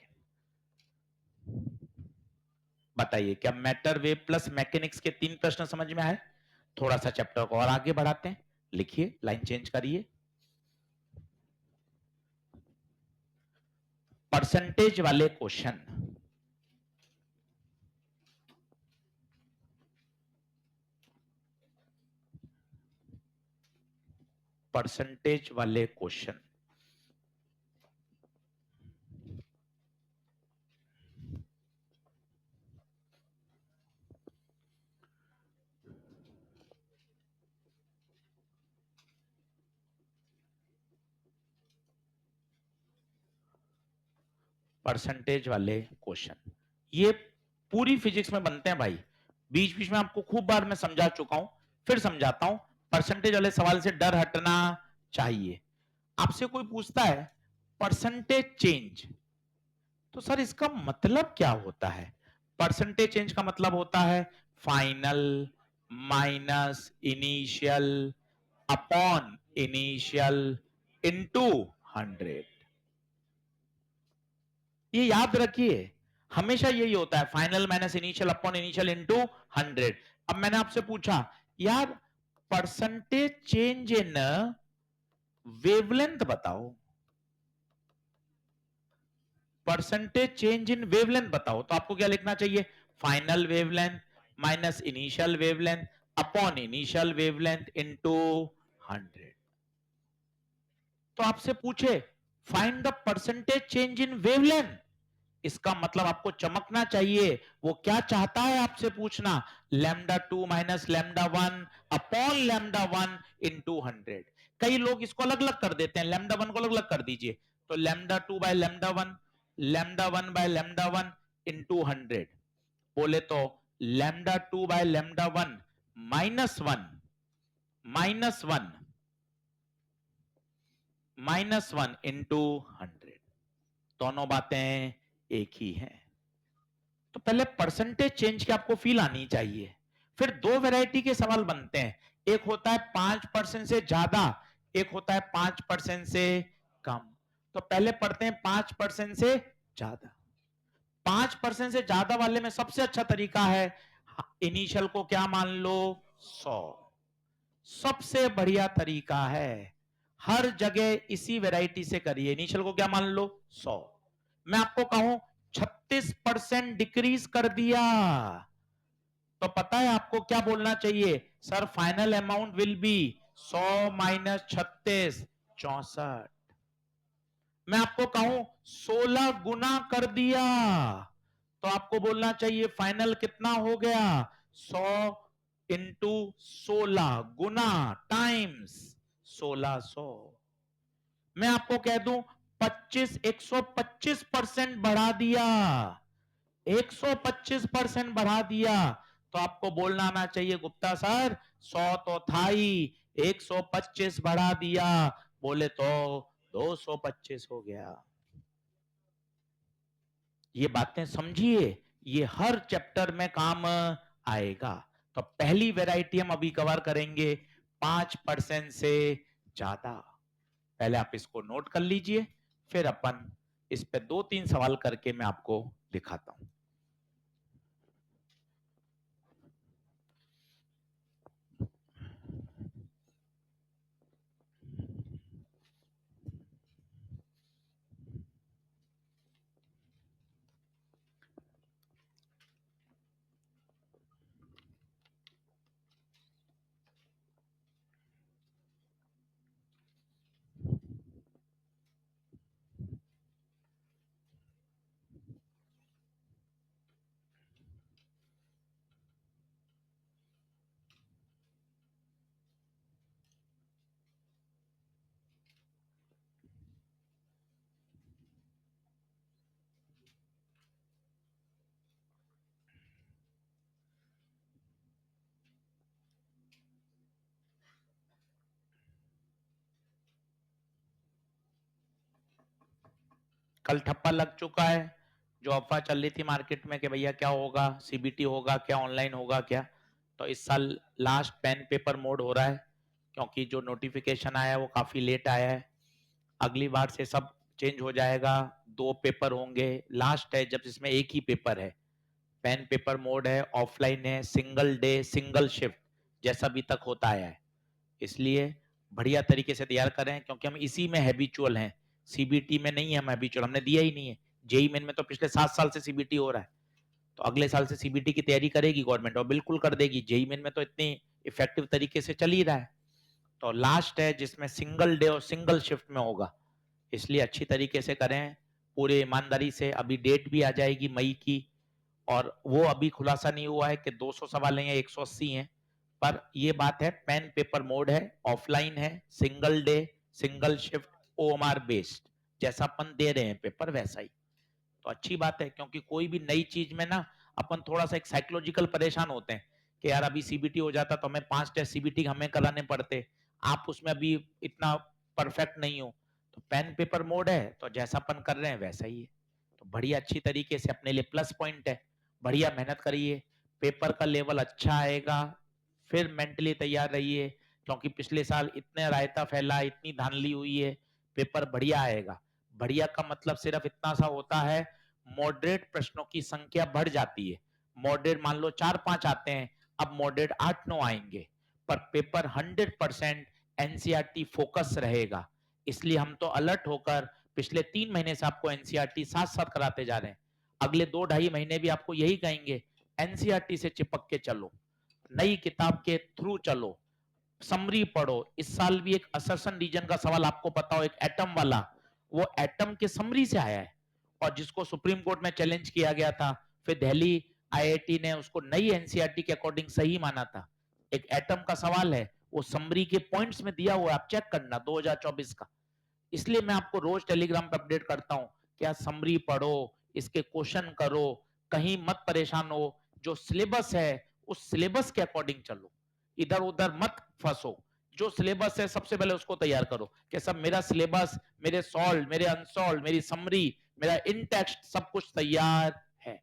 बताइए क्या मैटर वेव प्लस मैकेनिक्स के 3 प्रश्न समझ में आए। थोड़ा सा चैप्टर को और आगे बढ़ाते हैं, लिखिए, लाइन चेंज करिए। परसेंटेज वाले क्वेश्चन, परसेंटेज वाले क्वेश्चन। परसेंटेज वाले क्वेश्चन ये पूरी फिजिक्स में बनते हैं भाई। बीच बीच में आपको खूब बार मैं समझा चुका हूं, फिर समझाता हूं। परसेंटेज वाले सवाल से डर हटना चाहिए। आपसे कोई पूछता है परसेंटेज चेंज, तो सर इसका मतलब क्या होता है। परसेंटेज चेंज का मतलब होता है final minus initial upon initial into 100। ये याद रखिए, हमेशा यही होता है, final minus initial upon initial into 100। अब मैंने आपसे पूछा यार परसेंटेज चेंज इन वेवलेंथ बताओ, परसेंटेज चेंज इन वेवलेंथ बताओ, तो आपको क्या लिखना चाहिए, final wavelength minus initial wavelength upon initial wavelength into 100। तो आपसे पूछे find the percentage change in wavelength, इसका मतलब आपको चमकना चाहिए, वो क्या चाहता है आपसे पूछना, lambda 2 minus lambda 1 upon lambda 1 into 100। कई लोग इसको अलग अलग कर देते हैं, लैम्डा 1 को अलग अलग कर दीजिए, तो lambda 2 by lambda 1, lambda 1 by lambda 1 into 100। बोले तो lambda 2 by lambda 1 minus one minus one into 100। दोनों बातें एक ही हैं। तो पहले परसेंटेज चेंज की आपको फील आनी चाहिए। फिर दो वैरायटी के सवाल बनते हैं, एक होता है 5% से ज्यादा, एक होता है 5% से कम। तो पहले पढ़ते हैं 5% से ज्यादा। 5% से ज्यादा वाले में सबसे अच्छा तरीका है, इनिशियल को क्या मान लो, 100। सबसे बढ़िया तरीका है, हर जगह इसी वैरायटी से करिए। इनिशियल को क्या मान लो, 100। मैं आपको कहूं 36% डिक्रीज कर दिया, तो पता है आपको क्या बोलना चाहिए, sir final amount will be 100 minus 36, 64। मैं आपको कहूं 16 गुना कर दिया, तो आपको बोलना चाहिए फाइनल कितना हो गया, 100 इंटू 16 गुना टाइम्स 1600। मैं आपको कह दूं 25 125% बढ़ा दिया, 125% बढ़ा दिया, तो आपको बोलना आना चाहिए गुप्ता सर 100 तो था ही, 125 बढ़ा दिया, बोले तो 225 हो गया। ये बातें समझिए, ये हर चैप्टर में काम आएगा। तो पहली वैरायटी हम अभी कवर करेंगे 5% से ज्यादा। पहले आप इसको नोट कर लीजिए, फिर अपन इस पे 2-3 सवाल करके मैं आपको दिखाता हूं। कल ठप्पा लग चुका है, जो अफवाह चल रही थी मार्केट में कि भैया क्या होगा, सीबीटी होगा क्या, ऑनलाइन होगा क्या, तो इस साल लास्ट पेन पेपर मोड हो रहा है, क्योंकि जो नोटिफिकेशन आया है वो काफी लेट आया है। अगली बार से सब चेंज हो जाएगा, 2 पेपर होंगे, लास्ट है जब इसमें एक ही पेपर है, पेन पेपर मोड है, ऑफलाइन है, सिंगल डे सिंगल शिफ्ट जैसा अभी तक होता आया है। इसलिए बढ़िया तरीके से तैयार करें, क्योंकि हम इसी में हैबिचुअल हैं, सीबीटी में नहीं है हम हैबिचुअल, हमने दिया ही नहीं है। जेई मेन में तो पिछले 7 साल से सीबीटी हो रहा है, तो अगले साल से सीबीटी की तैयारी करेगी गवर्नमेंट, और बिल्कुल कर देगी। जेई मेन में तो इतनी इफेक्टिव तरीके से चल ही रहा है, तो लास्ट है जिसमें सिंगल डे और सिंगल शिफ्ट में होगा, इसलिए अच्छी तरीके से करें, पूरे ईमानदारी से। अभी डेट भी आ जाएगी मई की, और वो अभी खुलासा नहीं हुआ है कि 200 सवाल हैं या 180 हैं, पर ये बात है पेन पेपर मोड है, ऑफलाइन है, single day single shift, OMR based, जैसा अपन दे रहे हैं पेपर वैसा ही। तो अच्छी बात है, क्योंकि कोई भी नई चीज में ना अपन थोड़ा सा एक साइकोलॉजिकल परेशान होते हैं कि यार अभी सीबीटी हो जाता तो हमें 5 टेस्ट सीबीटी हमें कराने पड़ते, आप उसमें अभी इतना परफेक्ट नहीं हो। तो पेन पेपर मोड है, तो जैसा अपन कर रहे हैं वैसा ही है, तो बढ़िया अच्छी तरीके से अपने लिए प्लस पॉइंट है। बढ़िया मेहनत करिए, पेपर का लेवल अच्छा आएगा, फिर मेंटली तैयार रहिए, क्योंकि पिछले साल इतने रायता फैला, इतनी धांधली हुई है, पेपर बढ़िया आएगा। बढ़िया का मतलब सिर्फ इतना सा होता है, मॉडरेट प्रश्नों की संख्या बढ़ जाती है, मॉडरेट मान लो 4-5 आते हैं, अब मॉडरेट 8-9 आएंगे, पर पेपर 100% एनसीईआरटी फोकस रहेगा। इसलिए हम तो अलर्ट होकर पिछले 3 महीने से आपको एनसीईआरटी साथ साथ कराते जा रहे हैं, अगले 2-2.5 महीने भी आपको यही कहेंगे, एनसीईआरटी से चिपक के चलो, नई किताब के थ्रू चलो, समरी पढ़ो। इस साल भी एक असर्शन रीजन का सवाल आपको पता हो, एक एटम वाला, वो एटम के समरी से आया है, और जिसको सुप्रीम कोर्ट में चैलेंज किया गया था, फिर दिल्ली आईआईटी ने उसको नई एनसीईआरटी के अकॉर्डिंग सही माना था। एक एटम का सवाल है, वो समरी के पॉइंट्स में दिया हुआ है, आप चेक करना 2024 का। इसलिए मैं आपको रोज टेलीग्राम पे अपडेट करता हूं कि आप समरी पढ़ो, इसके क्वेश्चन करो, कहीं मत परेशान हो, जो सिलेबस है उस सिलेबस के अकॉर्डिंग चलो, इधर उधर मत फंसो। जो सिलेबस है सबसे पहले उसको तैयार करो कि सब मेरा सिलेबस, मेरे सॉल्व, मेरे अनसॉल्व, मेरी समरी, मेरा इन टेक्स्ट सब कुछ तैयार है।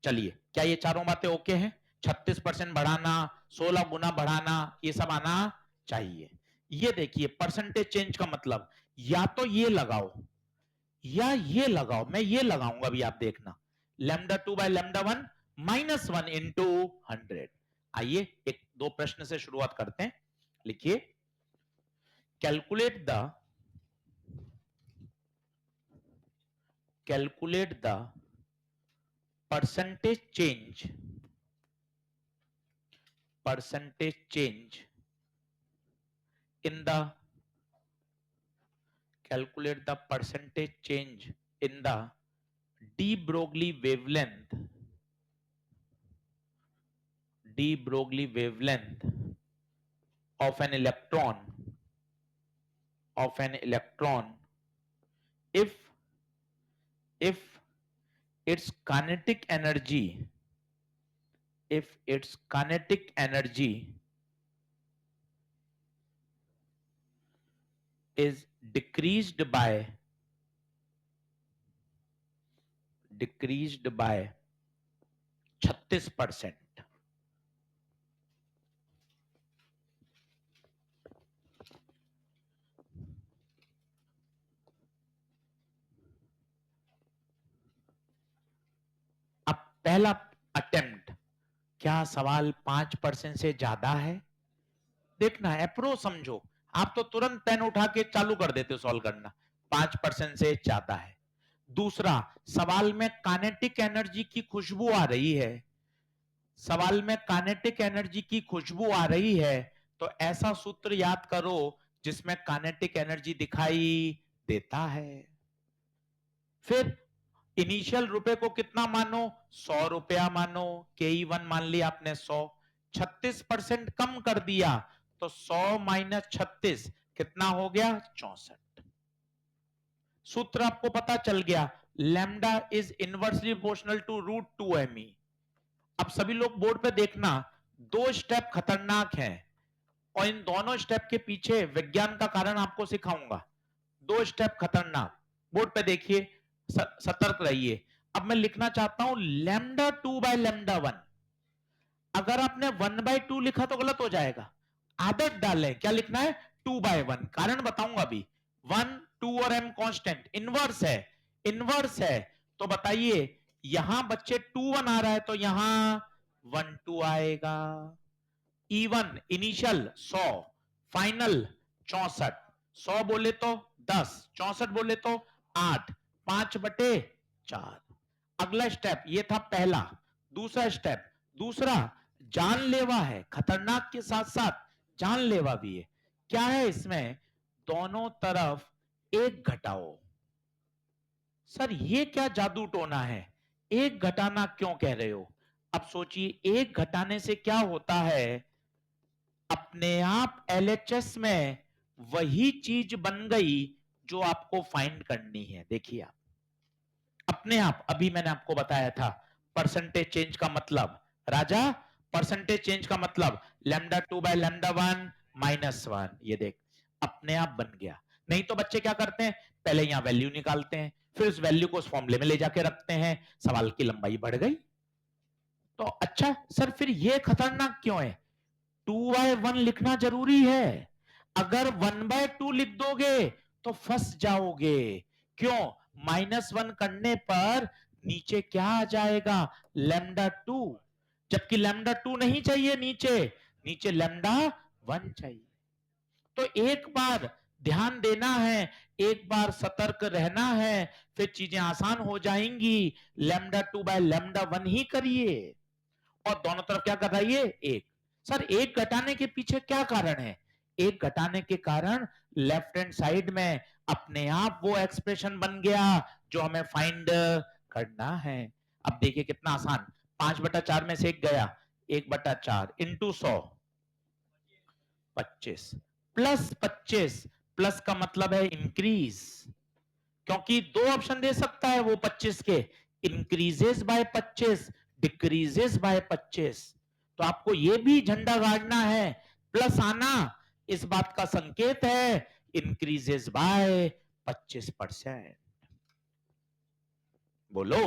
चलिए, क्या ये चारों बातें ओके हैं? 36% बढ़ाना, 16 गुना बढ़ाना, ये सब आना चाहिए। ये देखिए परसेंटेज चेंज का मतलब, या तो ये लगाओ या ये लगाओ, मैं ये लगाऊंगा अभी, आप देखना, लेमडा 2 बाय लेमडा 1 -1 इंटू 100। आइए एक दो प्रश्न से शुरुआत करते हैं, लिखिए, calculate the calculate the percentage change in the Calculate the percentage change in the de Broglie wavelength of an electron if if its kinetic energy is decreased by 36%. अब पहला अटेम्प्ट, क्या सवाल 5% से ज्यादा है? देखना है, अप्रोच समझो। आप तो तुरंत पेन उठा के चालू कर देते हो सॉल्व करना। 5% से ज्यादा है। दूसरा, सवाल में काइनेटिक एनर्जी की खुशबू आ रही है। सवाल में काइनेटिक एनर्जी की खुशबू आ रही है, तो ऐसा सूत्र याद करो जिसमें काइनेटिक एनर्जी दिखाई देता है। फिर इनिशियल रुपए को कितना मानो? 100 रुपया मानो। KE1 मान लिया आपने 100, 36% कम कर दिया तो 100 माइनस 36 कितना हो गया? 64। सूत्र आपको पता चल गया, lambda is inversely proportional to √2me। अब सभी लोग बोर्ड पे देखना, दो स्टेप खतरनाक हैं और इन दोनों स्टेप के पीछे विज्ञान का कारण आपको सिखाऊंगा। दो स्टेप खतरनाक, बोर्ड पे देखिए, सतर्क रहिए। अब मैं लिखना चाहता हूं लैम्डा 2/λ1। अगर आपने 1/2 लिखा तो गलत हो जाएगा। आदत डालें, क्या लिखना है? 2/1। कारण बताऊंगा अभी। 1 2 और m कांस्टेंट, इनवर्स है। इनवर्स है तो बताइए, यहां बच्चे 2 1 आ रहा है तो यहां 1 2 आएगा। E1 initial 100, final 64। 100 बोले तो 10, 64 बोले तो 8, 5/4। अगला स्टेप ये था पहला। दूसरा स्टेप, दूसरा जानलेवा है, खतरनाक के साथ साथ जानलेवा भी है। क्या है इसमें? दोनों तरफ एक घटाओ। सर ये क्या जादू टोना है? एक घटाना क्यों कह रहे हो? अब सोचिए, एक घटाने से क्या होता है, अपने आप LHS में वही चीज बन गई जो आपको फाइंड करनी है। देखिए आप, अपने आप, अभी मैंने आपको बताया था परसेंटेज चेंज का मतलब। राजा, परसेंटेज चेंज का मतलब λ2/λ1 -1। ये देख, अपने आप बन गया। नहीं तो बच्चे क्या करते हैं, पहले यहां वैल्यू निकालते हैं, फिर उस वैल्यू को उस फॉर्मूले में ले जाके रखते हैं, सवाल की लंबाई बढ़ गई। तो अच्छा सर, फिर ये खतरनाक क्यों है? 2/1 लिखना जरूरी है। अगर 1/2 लिख दोगे तो फंस जाओगे। क्यों? -1 करने पर नीचे क्या आ जाएगा? λ2। जबकि λ2 नहीं चाहिए नीचे, नीचे λ1 चाहिए। तो एक बार ध्यान देना है, एक बार सतर्क रहना है, फिर चीजें आसान हो जाएंगी। λ2/λ1 ही करिए और दोनों तरफ क्या कर रही है? एक। सर एक घटाने के पीछे क्या कारण है? एक घटाने के कारण लेफ्ट हैंड साइड में अपने आप वो एक्सप्रेशन बन गया जो हमें फाइंड करना है। अब देखिए कितना आसान, 5/4 में से एक गया, 1/4 इंटू 100, 25 प्लस 25। प्लस का मतलब है इंक्रीज, क्योंकि दो ऑप्शन दे सकता है वो 25 के, इंक्रीजेस बाय 25, डिक्रीजेस बाय 25। तो आपको ये भी झंडा गाड़ना है, प्लस आना इस बात का संकेत है इंक्रीजेस बाय 25%। बोलो।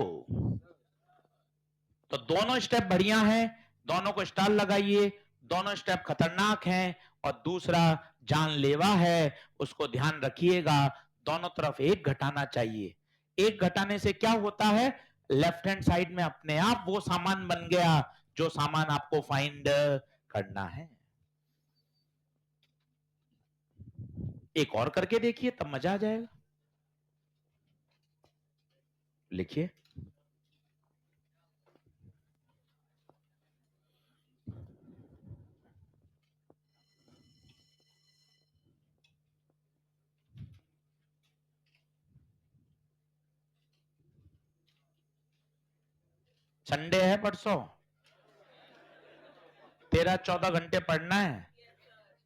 तो दोनों स्टेप बढ़िया हैं, दोनों को स्टार लगाइए। दोनों स्टेप खतरनाक हैं और दूसरा जानलेवा है, उसको ध्यान रखिएगा। दोनों तरफ एक घटाना चाहिए। एक घटाने से क्या होता है, लेफ्ट हैंड साइड में अपने आप वो सामान बन गया जो सामान आपको फाइंड करना है। एक और करके देखिए, तब मजा आ जाएगा। लिखिए, संडे है परसों, 13-14 घंटे पढ़ना है।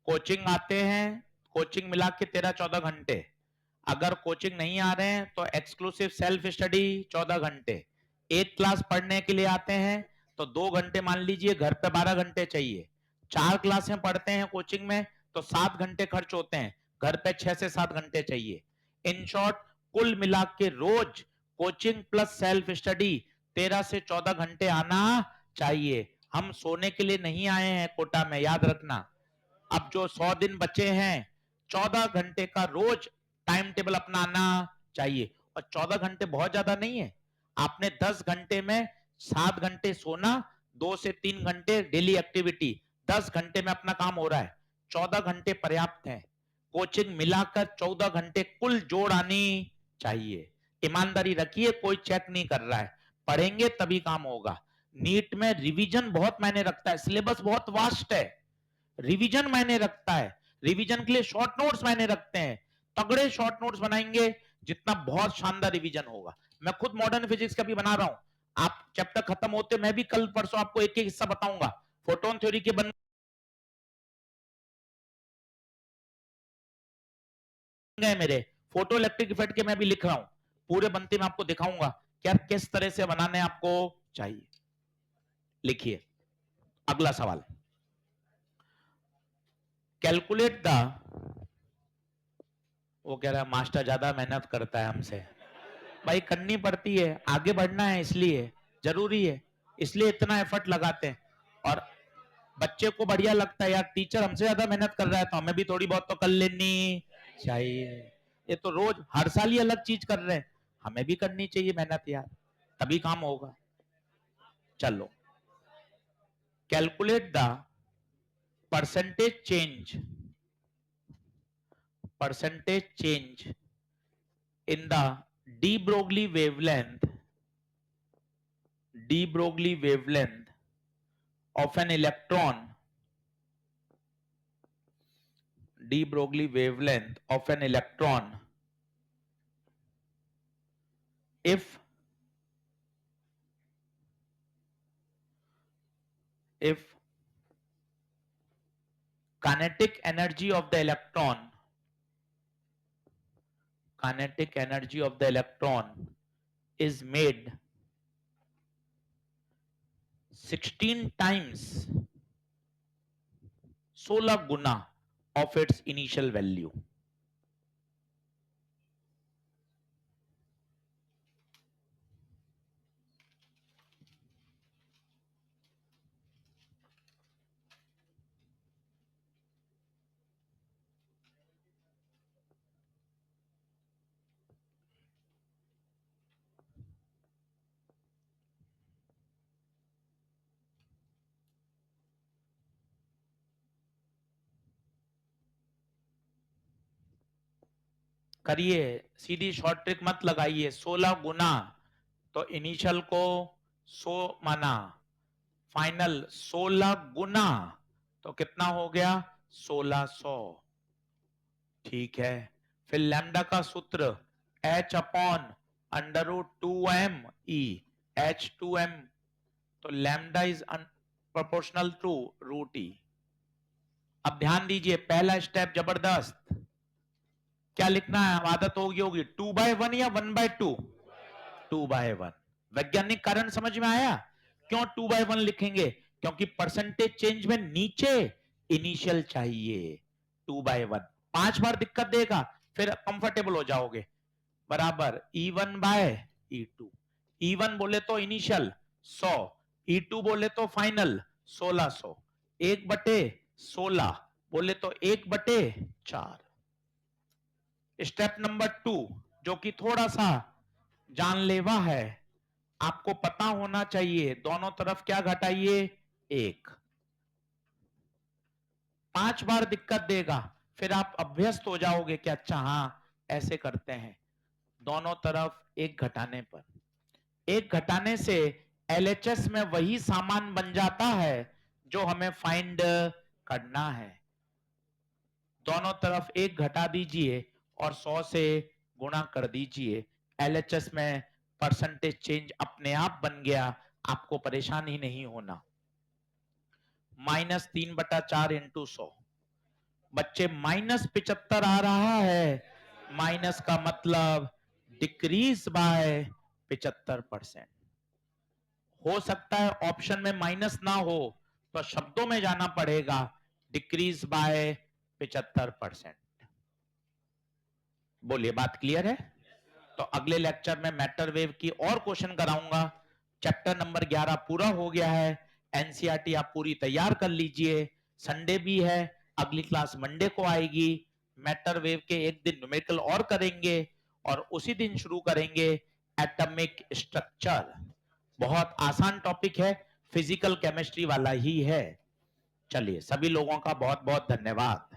कोचिंग आते हैं, कोचिंग मिला के 13-14 घंटे। अगर कोचिंग नहीं आ रहे हैं तो एक्सक्लूसिव सेल्फ स्टडी 14 घंटे। एक क्लास पढ़ने के लिए आते हैं तो 2 घंटे मान लीजिए, घर पे 12 घंटे चाहिए। 4 क्लासें पढ़ते हैं कोचिंग में तो 7 घंटे खर्च होते हैं, घर पे 6 से 7 घंटे चाहिए। इन शॉर्ट, कुल मिला के रोज कोचिंग प्लस सेल्फ स्टडी 13 से 14 घंटे आना चाहिए। हम सोने के लिए नहीं आए हैं कोटा में, याद रखना। अब जो 100 दिन बचे हैं, 14 घंटे का रोज टाइम टेबल अपनाना चाहिए। और 14 घंटे बहुत ज्यादा नहीं है। आपने 10 घंटे में 7 घंटे सोना, 2 से 3 घंटे डेली एक्टिविटी, 10 घंटे में अपना काम हो रहा है। 14 घंटे पर्याप्त है। कोचिंग मिलाकर 14 घंटे कुल जोड़ आनी चाहिए। ईमानदारी रखिए, कोई चेक नहीं कर रहा है, पढ़ेंगे तभी काम होगा। नीट में रिवीजन बहुत मायने रखता है, सिलेबस बहुत वास्ट है, रिवीजन मायने रखता है। रिवीजन के लिए शॉर्ट नोट्स मायने रखते हैं। तगड़े शॉर्ट नोट्स बनाएंगे जितना बहुत शानदार रिवीजन होगा। मैं खुद मॉडर्न फिजिक्स का भी बना रहा हूं। आप चैप्टर खत्म होते मैं भी कल परसों आपको एक एक हिस्सा बताऊंगा। फोटोन थ्योरी के बन गए मेरे, फोटो इलेक्ट्रिक इफेक्ट के मैं भी लिख रहा हूं। पूरे बनते में आपको दिखाऊंगा कि यार किस तरह से बनाने आपको चाहिए। लिखिए अगला सवाल। कैलकुलेट द, वो कह रहा है मास्टर ज्यादा मेहनत करता है हमसे। भाई करनी पड़ती है, आगे बढ़ना है, इसलिए जरूरी है, इसलिए इतना एफर्ट लगाते हैं। और बच्चे को बढ़िया लगता है यार, टीचर हमसे ज्यादा मेहनत कर रहा है तो हमें भी थोड़ी बहुत तो कर लेनी चाहिए। ये तो रोज हर साल ही अलग चीज कर रहे हैं, हमें भी करनी चाहिए मेहनत यार, तभी काम होगा। चलो, calculate the percentage change in the de Broglie wavelength of an electron, de Broglie wavelength of an electron if kinetic energy of the electron is made 16 times, 16 Guna of its initial value. करिए, सीधी short trick मत लगाइए। 16 गुना तो initial को 100 माना, final 16 गुना तो कितना हो गया 1600। ठीक है, फिर लैम्डा का सूत्र h upon under root 2m e, h2m, तो lambda is proportional to root e. अब ध्यान दीजिए, पहला स्टेप जबरदस्त, क्या लिखना है, आदत होगी 2/1 या 1/2? 2/1। वैज्ञानिक कारण समझ में आया क्यों 2/1 लिखेंगे? क्योंकि परसेंटेज चेंज में नीचे इनिशियल चाहिए। 2/1 5 बार दिक्कत देगा, फिर कंफर्टेबल हो जाओगे। बराबर E1 बाय E2। E1 बोले तो इनिशियल 100, E2 बोले तो फाइनल 1600। 1/16 बोले तो 1/4। स्टेप नंबर 2 जो कि थोड़ा सा जानलेवा है, आपको पता होना चाहिए, दोनों तरफ क्या घटाइए 1। 5 बार दिक्कत देगा, फिर आप अभ्यस्त हो जाओगे कि अच्छा हाँ ऐसे करते हैं। दोनों तरफ 1 घटाने पर, 1 घटाने से LHS में वही सामान बन जाता है जो हमें फाइंड करना है। दोनों तरफ 1 घटा दीजिए और 100 से गुणा कर दीजिए। LHS में परसेंटेज चेंज अपने आप बन गया आपको परेशान ही नहीं होना। -3/4 इंटू 100, बच्चे -75 आ रहा है। माइनस का मतलब डिक्रीज बाय 75%। हो सकता है ऑप्शन में माइनस ना हो, तो शब्दों में जाना पड़ेगा, डिक्रीज बाय 75%। बोलिए, बात क्लियर है? तो अगले लेक्चर में मैटर वेव की और क्वेश्चन कराऊंगा। चैप्टर नंबर 11 पूरा हो गया है। एनसीईआरटी आप पूरी तैयार कर लीजिए। संडे भी है, अगली क्लास मंडे को आएगी। मैटर वेव के एक दिन न्यूमेरिकल और करेंगे और उसी दिन शुरू करेंगे एटॉमिक स्ट्रक्चर। बहुत आसान टॉपिक है, फिजिकल केमिस्ट्री वाला ही है। चलिए, सभी लोगों का बहुत बहुत धन्यवाद।